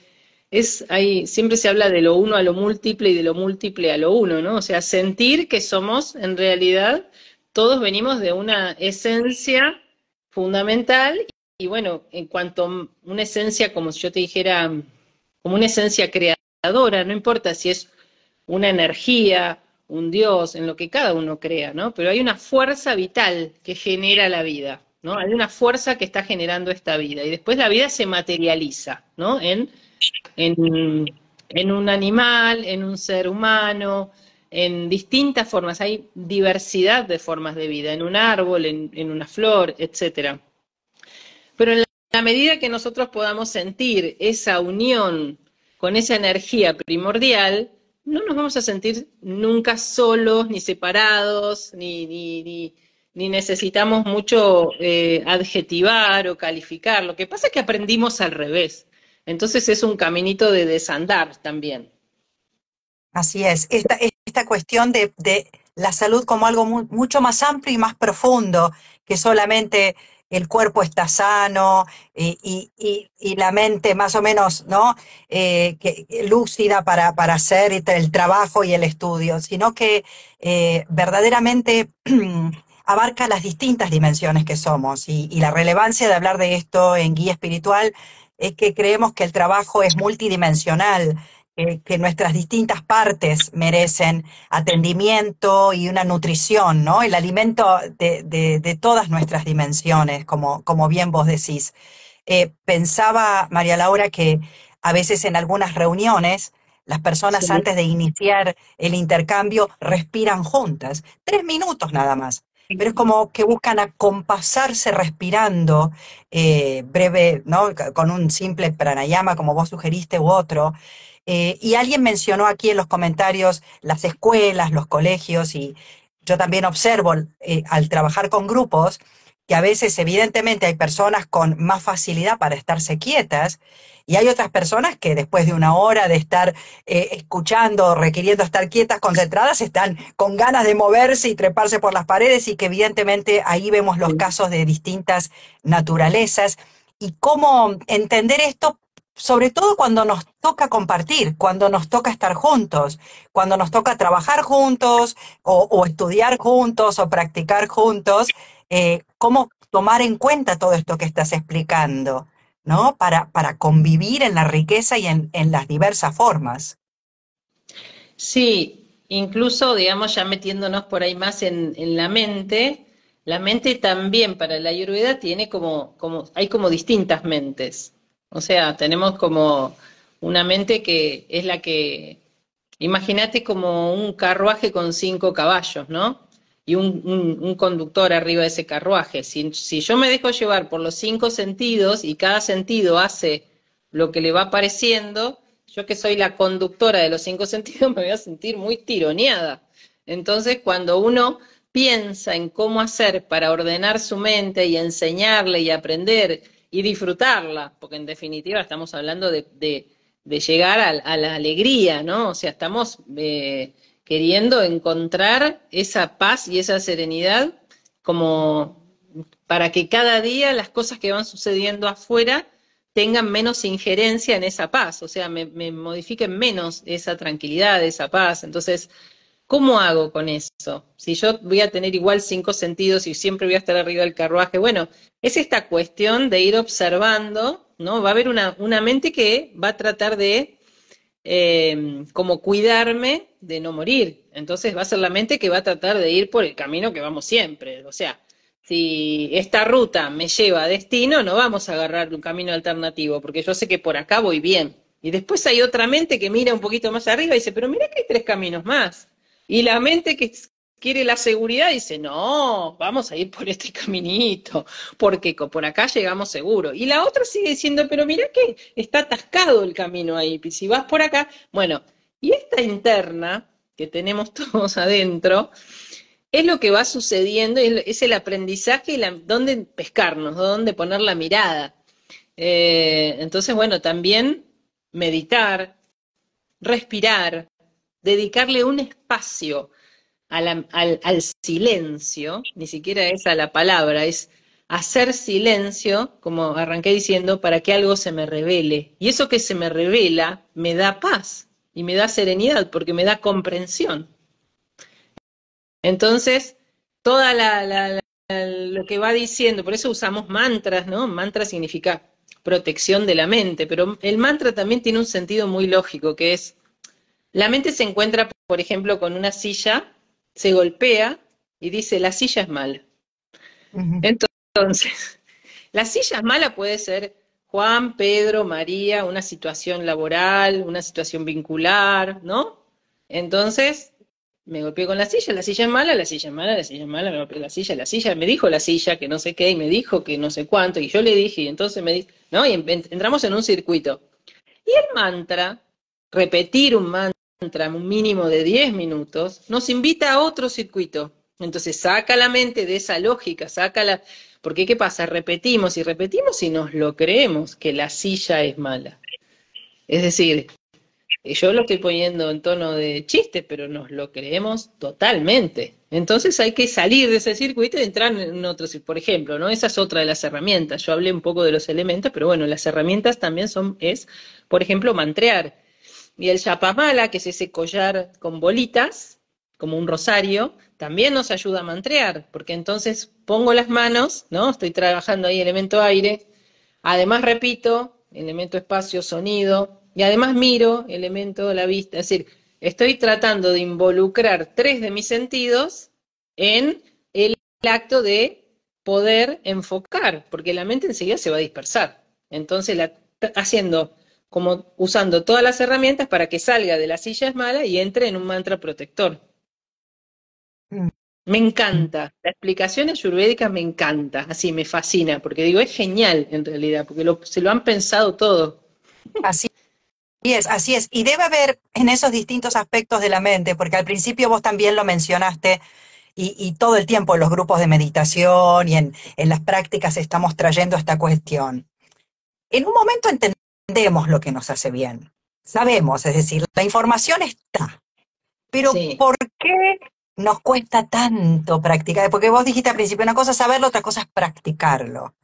siempre se habla de lo uno a lo múltiple y de lo múltiple a lo uno, ¿no? O sea, sentir que somos, en realidad, todos venimos de una esencia fundamental y bueno, en cuanto a una esencia, como si yo te dijera, como una esencia creadora, no importa si es una energía, un Dios, en lo que cada uno crea, ¿no? Pero hay una fuerza vital que genera la vida, ¿no? Hay una fuerza que está generando esta vida y después la vida se materializa, ¿no? En, en un animal, en un ser humano, en distintas formas. Hay diversidad de formas de vida, en un árbol, en una flor, etcétera. Pero en la medida que nosotros podamos sentir esa unión con esa energía primordial, no nos vamos a sentir nunca solos, ni separados, ni necesitamos mucho adjetivar o calificar. Lo que pasa es que aprendimos al revés. Entonces es un caminito de desandar también. Así es, esta cuestión de la salud como algo mucho más amplio y más profundo, que solamente el cuerpo está sano y la mente más o menos, ¿no? Lúcida para hacer el trabajo y el estudio, sino que verdaderamente abarca las distintas dimensiones que somos y la relevancia de hablar de esto en Guía Espiritual es que creemos que el trabajo es multidimensional, que nuestras distintas partes merecen atendimiento y una nutrición, ¿no? El alimento de todas nuestras dimensiones, como bien vos decís. Pensaba, María Laura, que a veces en algunas reuniones las personas Sí. antes de iniciar el intercambio respiran juntas, 3 minutos nada más. Pero es como que buscan acompasarse respirando breve, ¿no? Con un simple pranayama, como vos sugeriste, u otro. Y alguien mencionó aquí en los comentarios las escuelas, los colegios, y yo también observo al trabajar con grupos que a veces evidentemente hay personas con más facilidad para estarse quietas Y hay otras personas que después de una hora de estar escuchando, requiriendo estar quietas, concentradas, están con ganas de moverse y treparse por las paredes y que evidentemente ahí vemos los casos de distintas naturalezas y cómo entender esto, sobre todo cuando nos toca compartir, cuando nos toca estar juntos, cuando nos toca trabajar juntos o estudiar juntos o practicar juntos, cómo tomar en cuenta todo esto que estás explicando, ¿no? Para convivir en la riqueza y en las diversas formas. Sí, incluso, digamos, ya metiéndonos por ahí más en la mente también para la Ayurveda tiene hay como distintas mentes. O sea, tenemos como una mente que es la que, imagínate como un carruaje con 5 caballos, ¿no? Y un conductor arriba de ese carruaje. Si yo me dejo llevar por los 5 sentidos y cada sentido hace lo que le va pareciendo, yo que soy la conductora de los 5 sentidos me voy a sentir muy tironeada. Entonces, cuando uno piensa en cómo hacer para ordenar su mente y enseñarle y aprender y disfrutarla, porque en definitiva estamos hablando de llegar a la alegría, ¿no? O sea, estamos queriendo encontrar esa paz y esa serenidad como para que cada día las cosas que van sucediendo afuera tengan menos injerencia en esa paz, o sea, me modifiquen menos esa tranquilidad, esa paz. Entonces, ¿cómo hago con eso? Si yo voy a tener igual 5 sentidos y siempre voy a estar arriba del carruaje, bueno, es esta cuestión de ir observando, ¿no? Va a haber una mente que va a tratar de como cuidarme de no morir. Entonces va a ser la mente que va a tratar de ir por el camino que vamos siempre. O sea, si esta ruta me lleva a destino, no vamos a agarrar un camino alternativo, porque yo sé que por acá voy bien. Y después hay otra mente que mira un poquito más arriba y dice, pero mira que hay 3 caminos más. Y la mente que quiere la seguridad dice, no, vamos a ir por este caminito, porque por acá llegamos seguro. Y la otra sigue diciendo, pero mira que está atascado el camino ahí, si vas por acá, bueno, y esta interna que tenemos todos adentro, es lo que va sucediendo, es el aprendizaje, dónde pescarnos, dónde poner la mirada. Entonces, bueno, también meditar, respirar, dedicarle un espacio al silencio, ni siquiera es a la palabra, es hacer silencio, como arranqué diciendo, para que algo se me revele. Y eso que se me revela me da paz y me da serenidad porque me da comprensión. Entonces, toda lo que va diciendo, por eso usamos mantras, ¿no? Mantra significa protección de la mente, pero el mantra también tiene un sentido muy lógico, que es, la mente se encuentra, por ejemplo, con una silla, se golpea y dice, la silla es mala. Ujú. Entonces, la silla es mala puede ser Juan, Pedro, María, una situación laboral, una situación vincular, ¿no? Entonces, me golpeé con la silla es mala, la silla es mala, la silla es mala, me golpeé la silla, me dijo la silla que no sé qué, y me dijo que no sé cuánto, y yo le dije, y entonces me dijo, ¿no? Y entramos en un circuito. Y el mantra, repetir un mantra un mínimo de 10 minutos, nos invita a otro circuito. Entonces saca la mente de esa lógica, porque ¿qué pasa? Repetimos y repetimos y nos lo creemos, que la silla es mala. Es decir, yo lo estoy poniendo en tono de chiste, pero nos lo creemos totalmente. Entonces hay que salir de ese circuito y entrar en otro circuito. Por ejemplo, ¿no? Esa es otra de las herramientas. Yo hablé un poco de los elementos, pero bueno, las herramientas también por ejemplo, mantrear. Y el yapamala, que es ese collar con bolitas, como un rosario, también nos ayuda a mantrear, porque entonces pongo las manos, ¿no? Estoy trabajando ahí elemento aire, además repito, elemento espacio, sonido, y además miro, elemento la vista, es decir, estoy tratando de involucrar 3 de mis sentidos en el acto de poder enfocar, porque la mente enseguida se va a dispersar. Entonces, haciendo como usando todas las herramientas para que salga de la silla es mala y entre en un mantra protector. Me encanta, la explicación ayurvédica me encanta, así me fascina, porque digo, es genial en realidad, porque se lo han pensado todo. Así es, así es. Y debe haber en esos distintos aspectos de la mente, porque al principio vos también lo mencionaste, y todo el tiempo en los grupos de meditación y en las prácticas estamos trayendo esta cuestión. En un momento entendemos lo que nos hace bien. Sabemos, es decir, la información está. Pero Sí. ¿por qué nos cuesta tanto practicar? Porque vos dijiste al principio, una cosa es saberlo, otra cosa es practicarlo.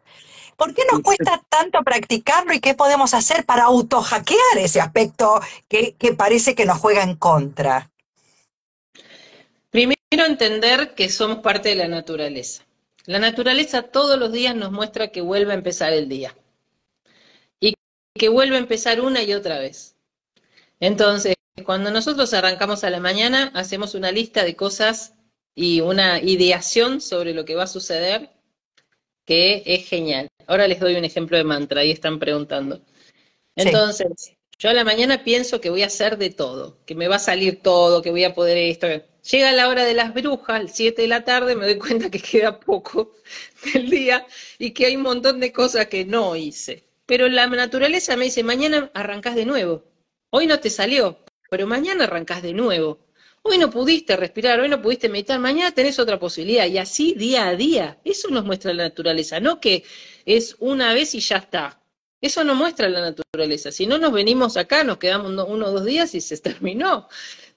¿Por qué nos cuesta tanto practicarlo y qué podemos hacer para autohackear ese aspecto que parece que nos juega en contra? Primero entender que somos parte de la naturaleza. La naturaleza todos los días nos muestra que vuelve a empezar el día y que vuelve a empezar una y otra vez. Entonces, cuando nosotros arrancamos a la mañana, hacemos una lista de cosas y una ideación sobre lo que va a suceder, que es genial. Ahora les doy un ejemplo de mantra, ahí están preguntando. Sí. Entonces, yo a la mañana pienso que voy a hacer de todo, que me va a salir todo, que voy a poder esto. Llega la hora de las brujas, 7 de la tarde, me doy cuenta que queda poco del día y que hay un montón de cosas que no hice. Pero la naturaleza me dice, mañana arrancás de nuevo. Hoy no te salió, pero mañana arrancás de nuevo. Hoy no pudiste respirar, hoy no pudiste meditar, mañana tenés otra posibilidad. Y así día a día. Eso nos muestra la naturaleza, no que es una vez y ya está. Eso no muestra la naturaleza. Si no nos venimos acá, nos quedamos uno o 2 días y se terminó.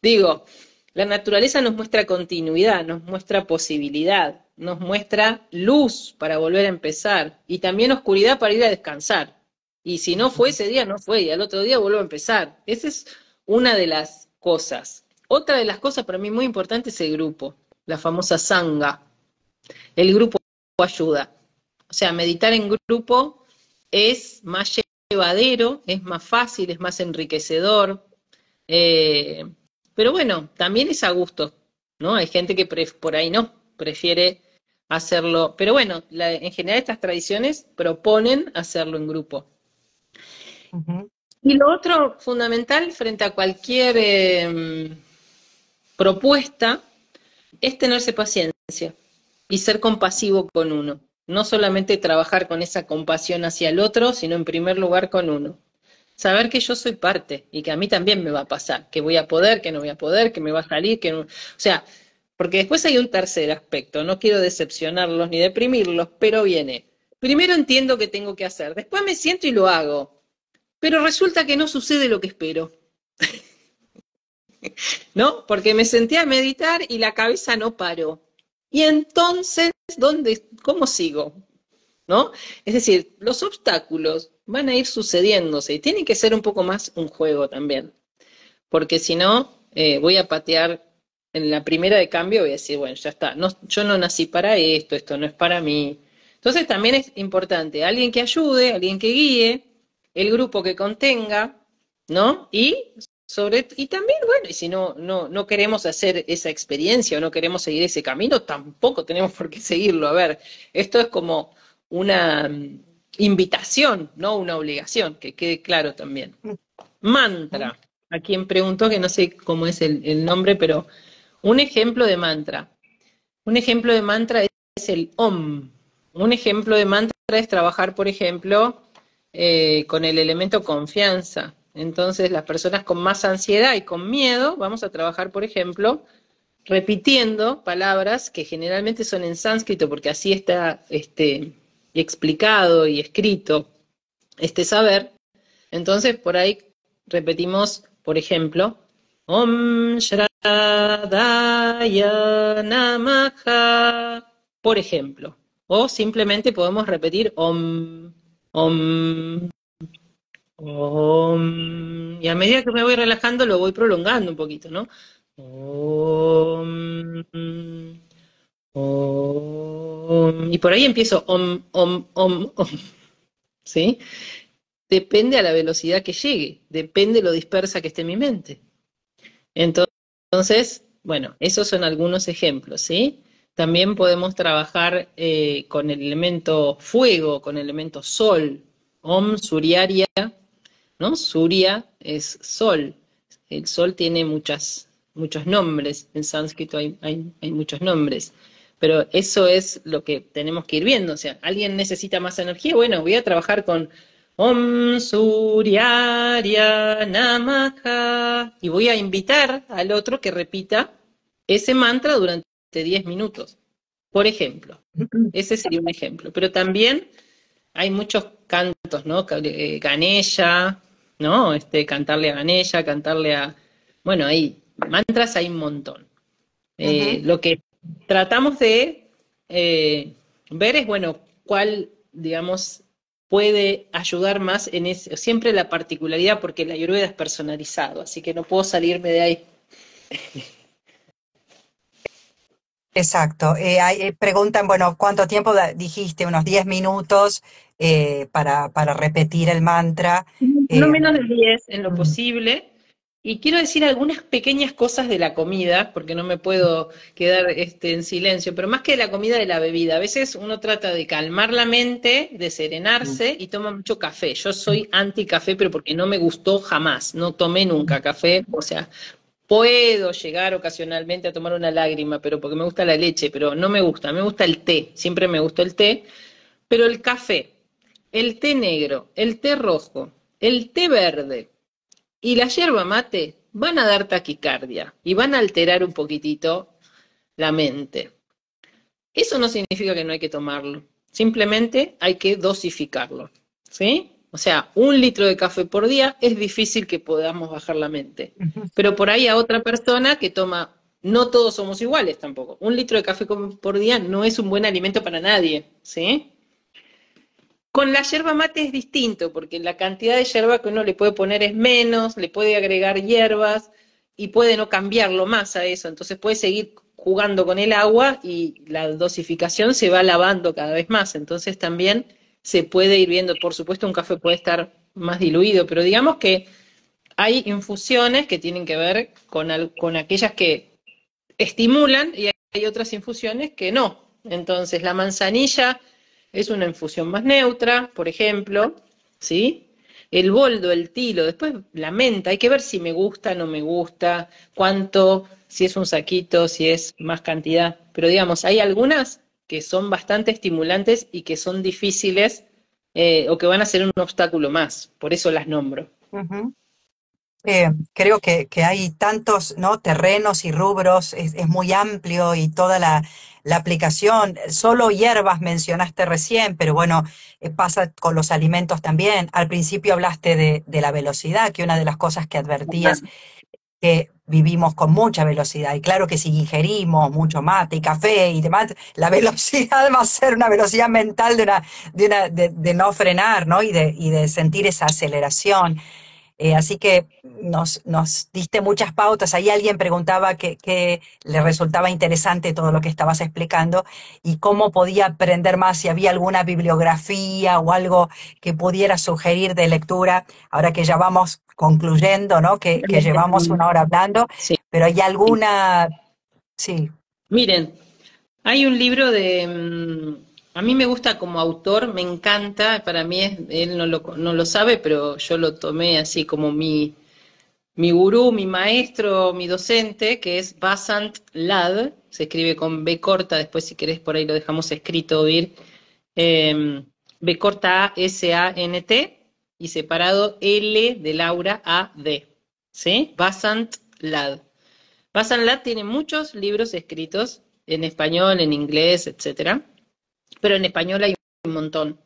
Digo, la naturaleza nos muestra continuidad, nos muestra posibilidad, nos muestra luz para volver a empezar y también oscuridad para ir a descansar. Y si no fue ese día, no fue, y al otro día vuelvo a empezar. Esa es una de las cosas. Otra de las cosas para mí muy importante es el grupo, la famosa sangha. El grupo ayuda. O sea, meditar en grupo es más llevadero, es más fácil, es más enriquecedor. Eh, pero bueno, también es a gusto, ¿no? Hay gente que por ahí no, prefiere hacerlo. Pero bueno, en general estas tradiciones proponen hacerlo en grupo. Ujú. Y lo otro fundamental frente a cualquier propuesta es tenerse paciencia y ser compasivo con uno. No solamente trabajar con esa compasión hacia el otro, sino en primer lugar con uno. Saber que yo soy parte y que a mí también me va a pasar, que voy a poder, que no voy a poder, que me va a salir, que no... O sea, porque después hay un tercer aspecto, no quiero decepcionarlos ni deprimirlos, pero viene. Primero entiendo que tengo que hacer, después me siento y lo hago, pero resulta que no sucede lo que espero, ¿no? Porque me senté a meditar y la cabeza no paró. Y entonces, ¿cómo sigo? ¿No? Es decir, los obstáculos van a ir sucediéndose y tiene que ser un poco más un juego también, porque si no, voy a patear en la primera de cambio, voy a decir, bueno, ya está, no, yo no nací para esto, esto no es para mí. Entonces también es importante alguien que ayude, alguien que guíe, el grupo que contenga, ¿no? Y también, bueno, y si no queremos hacer esa experiencia o no queremos seguir ese camino, tampoco tenemos por qué seguirlo. A ver, esto es como una invitación, no una obligación, que quede claro también. Mantra, a quien preguntó, que no sé cómo es el nombre, pero un ejemplo de mantra. Un ejemplo de mantra es el OM. Un ejemplo de mantra es trabajar, por ejemplo, con el elemento confianza. Entonces, las personas con más ansiedad y con miedo, vamos a trabajar, por ejemplo, repitiendo palabras que generalmente son en sánscrito, porque así está explicado y escrito este saber. Entonces, por ahí repetimos, por ejemplo, Om Shradaya Namaha, por ejemplo. O simplemente podemos repetir Om, Om, Om. Y a medida que me voy relajando, lo voy prolongando un poquito, ¿no? Om, Om. Y por ahí empiezo Om, Om, Om, Om. ¿Sí? Depende a la velocidad que llegue, depende lo dispersa que esté mi mente. Entonces, bueno, esos son algunos ejemplos, ¿sí? También podemos trabajar con el elemento fuego, con el elemento sol. Om Suryaria, ¿no? Surya es sol. El sol tiene muchos nombres. En sánscrito hay muchos nombres. Pero eso es lo que tenemos que ir viendo. O sea, ¿alguien necesita más energía? Bueno, voy a trabajar con Om Suryaria Namaha. Y voy a invitar al otro que repita ese mantra durante 10 minutos. Por ejemplo. Ese sería un ejemplo. Pero también hay muchos cantos cantos, ¿no? Ganesha, ¿no? Cantarle a Ganesha, cantarle a... Bueno, hay mantras, hay un montón. Ujú. Lo que tratamos de ver es, bueno, cuál, digamos, puede ayudar más en ese, siempre la particularidad, porque la Ayurveda es personalizado, así que no puedo salirme de ahí. Exacto. Preguntan, bueno, ¿cuánto tiempo dijiste? Unos 10 minutos para repetir el mantra. No Eh, menos de 10 en lo mm, posible. Y quiero decir algunas pequeñas cosas de la comida, porque no me puedo quedar en silencio, pero más que de la comida, de la bebida. A veces uno trata de calmar la mente, de serenarse y toma mucho café. Yo soy anti café, pero porque no me gustó jamás. No tomé nunca café. O sea, puedo llegar ocasionalmente a tomar una lágrima, pero porque me gusta la leche, pero no me gusta. Me gusta el té. Siempre me gustó el té. Pero el café, el té negro, el té rojo, el té verde y la yerba mate van a dar taquicardia y van a alterar un poquitito la mente. Eso no significa que no hay que tomarlo, simplemente hay que dosificarlo, ¿sí? O sea, 1 litro de café por día es difícil que podamos bajar la mente, ujú. pero por ahí a otra persona que toma, no todos somos iguales tampoco. 1 litro de café por día no es un buen alimento para nadie, ¿sí? Con la yerba mate es distinto, porque la cantidad de yerba que uno le puede poner es menos, le puede agregar hierbas y puede no cambiarlo más a eso. Entonces puede seguir jugando con el agua y la dosificación se va lavando cada vez más. Entonces también se puede ir viendo, por supuesto un café puede estar más diluido, pero digamos que hay infusiones que tienen que ver con aquellas que estimulan y hay otras infusiones que no. Entonces, la manzanilla es una infusión más neutra, por ejemplo, ¿sí? El boldo, el tilo, después la menta, hay que ver si me gusta, no me gusta, cuánto, si es un saquito, si es más cantidad. Pero digamos, hay algunas que son bastante estimulantes y que son difíciles o que van a ser un obstáculo más, por eso las nombro. Ujú. Creo que hay tantos, ¿no? Terrenos y rubros, es muy amplio y toda la aplicación. Solo hierbas mencionaste recién, pero bueno, pasa con los alimentos también. Al principio hablaste de la velocidad, que una de las cosas que advertías que vivimos con mucha velocidad. Y claro que si ingerimos mucho mate y café y demás, la velocidad va a ser una velocidad mental de no frenar, ¿no? Y de sentir esa aceleración. Así que nos diste muchas pautas. Ahí alguien preguntaba que le resultaba interesante todo lo que estabas explicando y cómo podía aprender más, si había alguna bibliografía o algo que pudiera sugerir de lectura, ahora que ya vamos concluyendo, ¿no? Que llevamos una hora hablando, Sí. pero hay alguna, sí. Miren, hay un libro de... a mí me gusta como autor, me encanta, para mí es, él no lo sabe, pero yo lo tomé así como mi gurú, mi maestro, mi docente, que es Vasant Lad, se escribe con B corta, después si querés por ahí lo dejamos escrito, Vir, B corta A, S, A, N, T, y separado L de Laura, A, D, ¿sí? Vasant Lad. Vasant Lad tiene muchos libros escritos en español, en inglés, etcétera, pero en español hay un montón.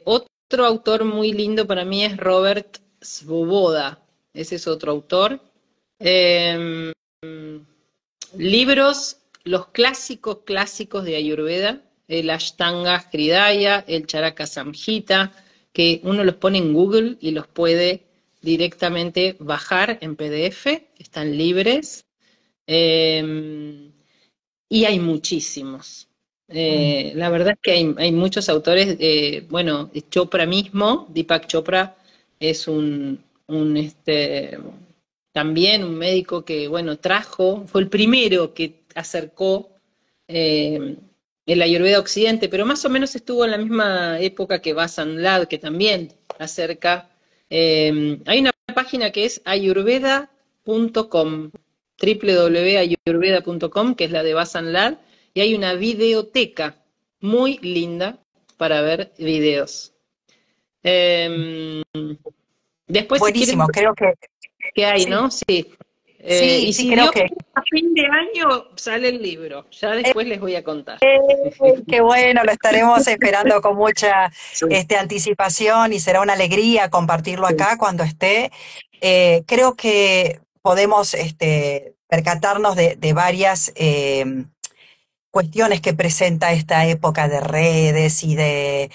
Otro autor muy lindo para mí es Robert Svoboda, ese es otro autor. Eh, Libros, los clásicos clásicos de Ayurveda, el Ashtanga Hridaya, el Charaka Samhita, que uno los pone en Google y los puede directamente bajar en PDF, están libres. Eh, y hay muchísimos. Mm, La verdad es que hay muchos autores, bueno, Chopra mismo, Deepak Chopra es también un médico que, bueno, fue el primero que acercó eh, el Ayurveda a Occidente, pero más o menos estuvo en la misma época que Vasant Lad, que también acerca. Hay una página que es ayurveda.com, www.ayurveda.com, que es la de Vasant Lad, y hay una videoteca muy linda para ver videos. Eh, Después, si quieren, buenísimo, creo que ¿qué hay, sí, no? Sí. sí, Y sí, si creo Dios que. a fin de año sale el libro. Ya después les voy a contar. Eh, Qué bueno, lo estaremos esperando con mucha Sí, anticipación y será una alegría compartirlo sí. acá cuando esté. Creo que podemos percatarnos de varias cuestiones que presenta esta época de redes y de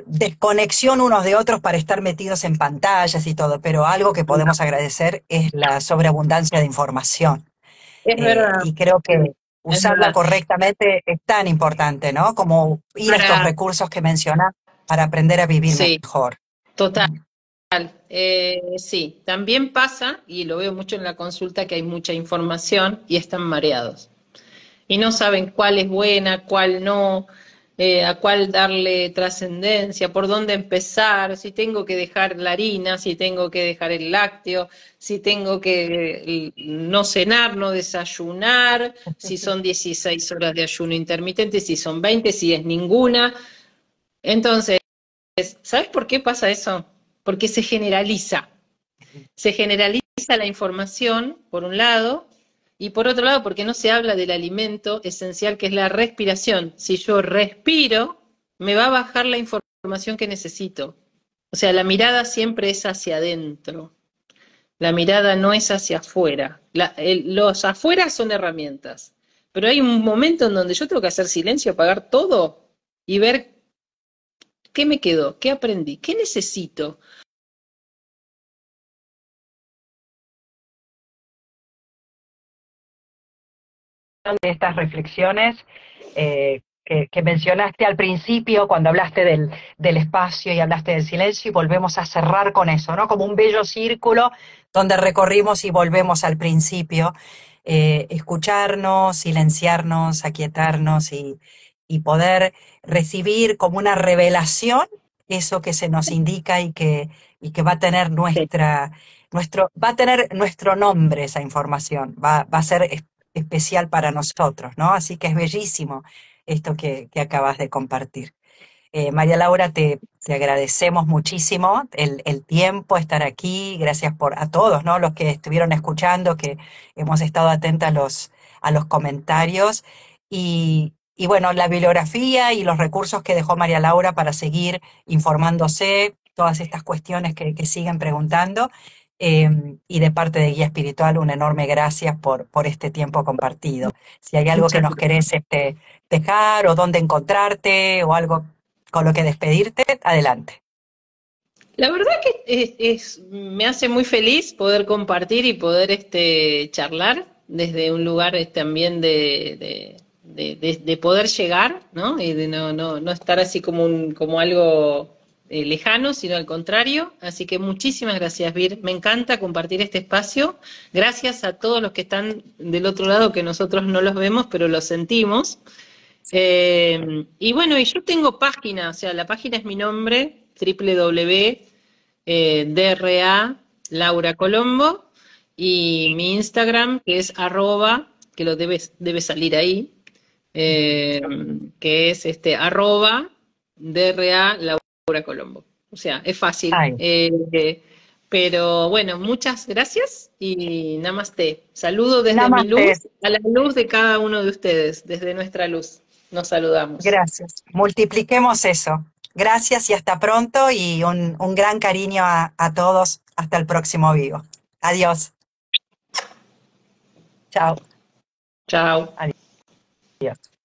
desconexión unos de otros para estar metidos en pantallas y todo, pero algo que podemos agradecer es la sobreabundancia de información. Es verdad, Y creo que es usarla verdad. correctamente es tan importante, ¿no? Como ir a estos Para, recursos que mencionas para aprender a vivir sí, mejor. total. Sí, también pasa, y lo veo mucho en la consulta, que hay mucha información y están mareados. Y no saben cuál es buena, cuál no, a cuál darle trascendencia, por dónde empezar, si tengo que dejar la harina, si tengo que dejar el lácteo, si tengo que no cenar, no desayunar, si son 16 horas de ayuno intermitente, si son 20, si es ninguna. Entonces, ¿sabes por qué pasa eso? Porque se generaliza. Se generaliza la información, por un lado, y por otro lado, porque no se habla del alimento esencial que es la respiración. Si yo respiro, me va a bajar la información que necesito. O sea, la mirada siempre es hacia adentro. La mirada no es hacia afuera. Los afuera son herramientas. Pero hay un momento en donde yo tengo que hacer silencio, apagar todo y ver qué me quedó, qué aprendí, qué necesito. De estas reflexiones que mencionaste al principio cuando hablaste del espacio y hablaste del silencio y volvemos a cerrar con eso, ¿no? Como un bello círculo donde recorrimos y volvemos al principio, escucharnos, silenciarnos, aquietarnos y poder recibir como una revelación eso que se nos indica y que va a tener Sí, va a tener nuestro nombre esa información, va a ser especial para nosotros, ¿no? Así que es bellísimo esto que acabas de compartir. María Laura, te agradecemos muchísimo el tiempo, estar aquí, gracias a todos, ¿no? Los que estuvieron escuchando, que hemos estado atentos a los comentarios y bueno, la bibliografía y los recursos que dejó María Laura para seguir informándose, todas estas cuestiones que siguen preguntando. Y de parte de Guía Espiritual, un enorme gracias por este tiempo compartido. Si hay algo que muchas nos gracias. querés dejar o dónde encontrarte o algo con lo que despedirte, adelante. La verdad que me hace muy feliz poder compartir y poder charlar desde un lugar también de poder llegar, ¿no? Y de no estar así como algo lejano, sino al contrario. Así que muchísimas gracias, Vir. Me encanta compartir este espacio. Gracias a todos los que están del otro lado, que nosotros no los vemos, pero los sentimos. Y bueno, y yo tengo página, o sea, la página es mi nombre, DRA Laura Colombo, y mi Instagram, que es arroba, que debe salir ahí, eh, que es arroba DRA Laura Colombo. O sea, es fácil. Ay, Pero bueno, muchas gracias y namaste. Saludo desde mi namaste. luz a la luz de cada uno de ustedes, desde nuestra luz. Nos saludamos. Gracias. Multipliquemos eso. Gracias y hasta pronto y un gran cariño a todos. Hasta el próximo vivo. Adiós. Chao. Chao. Adiós.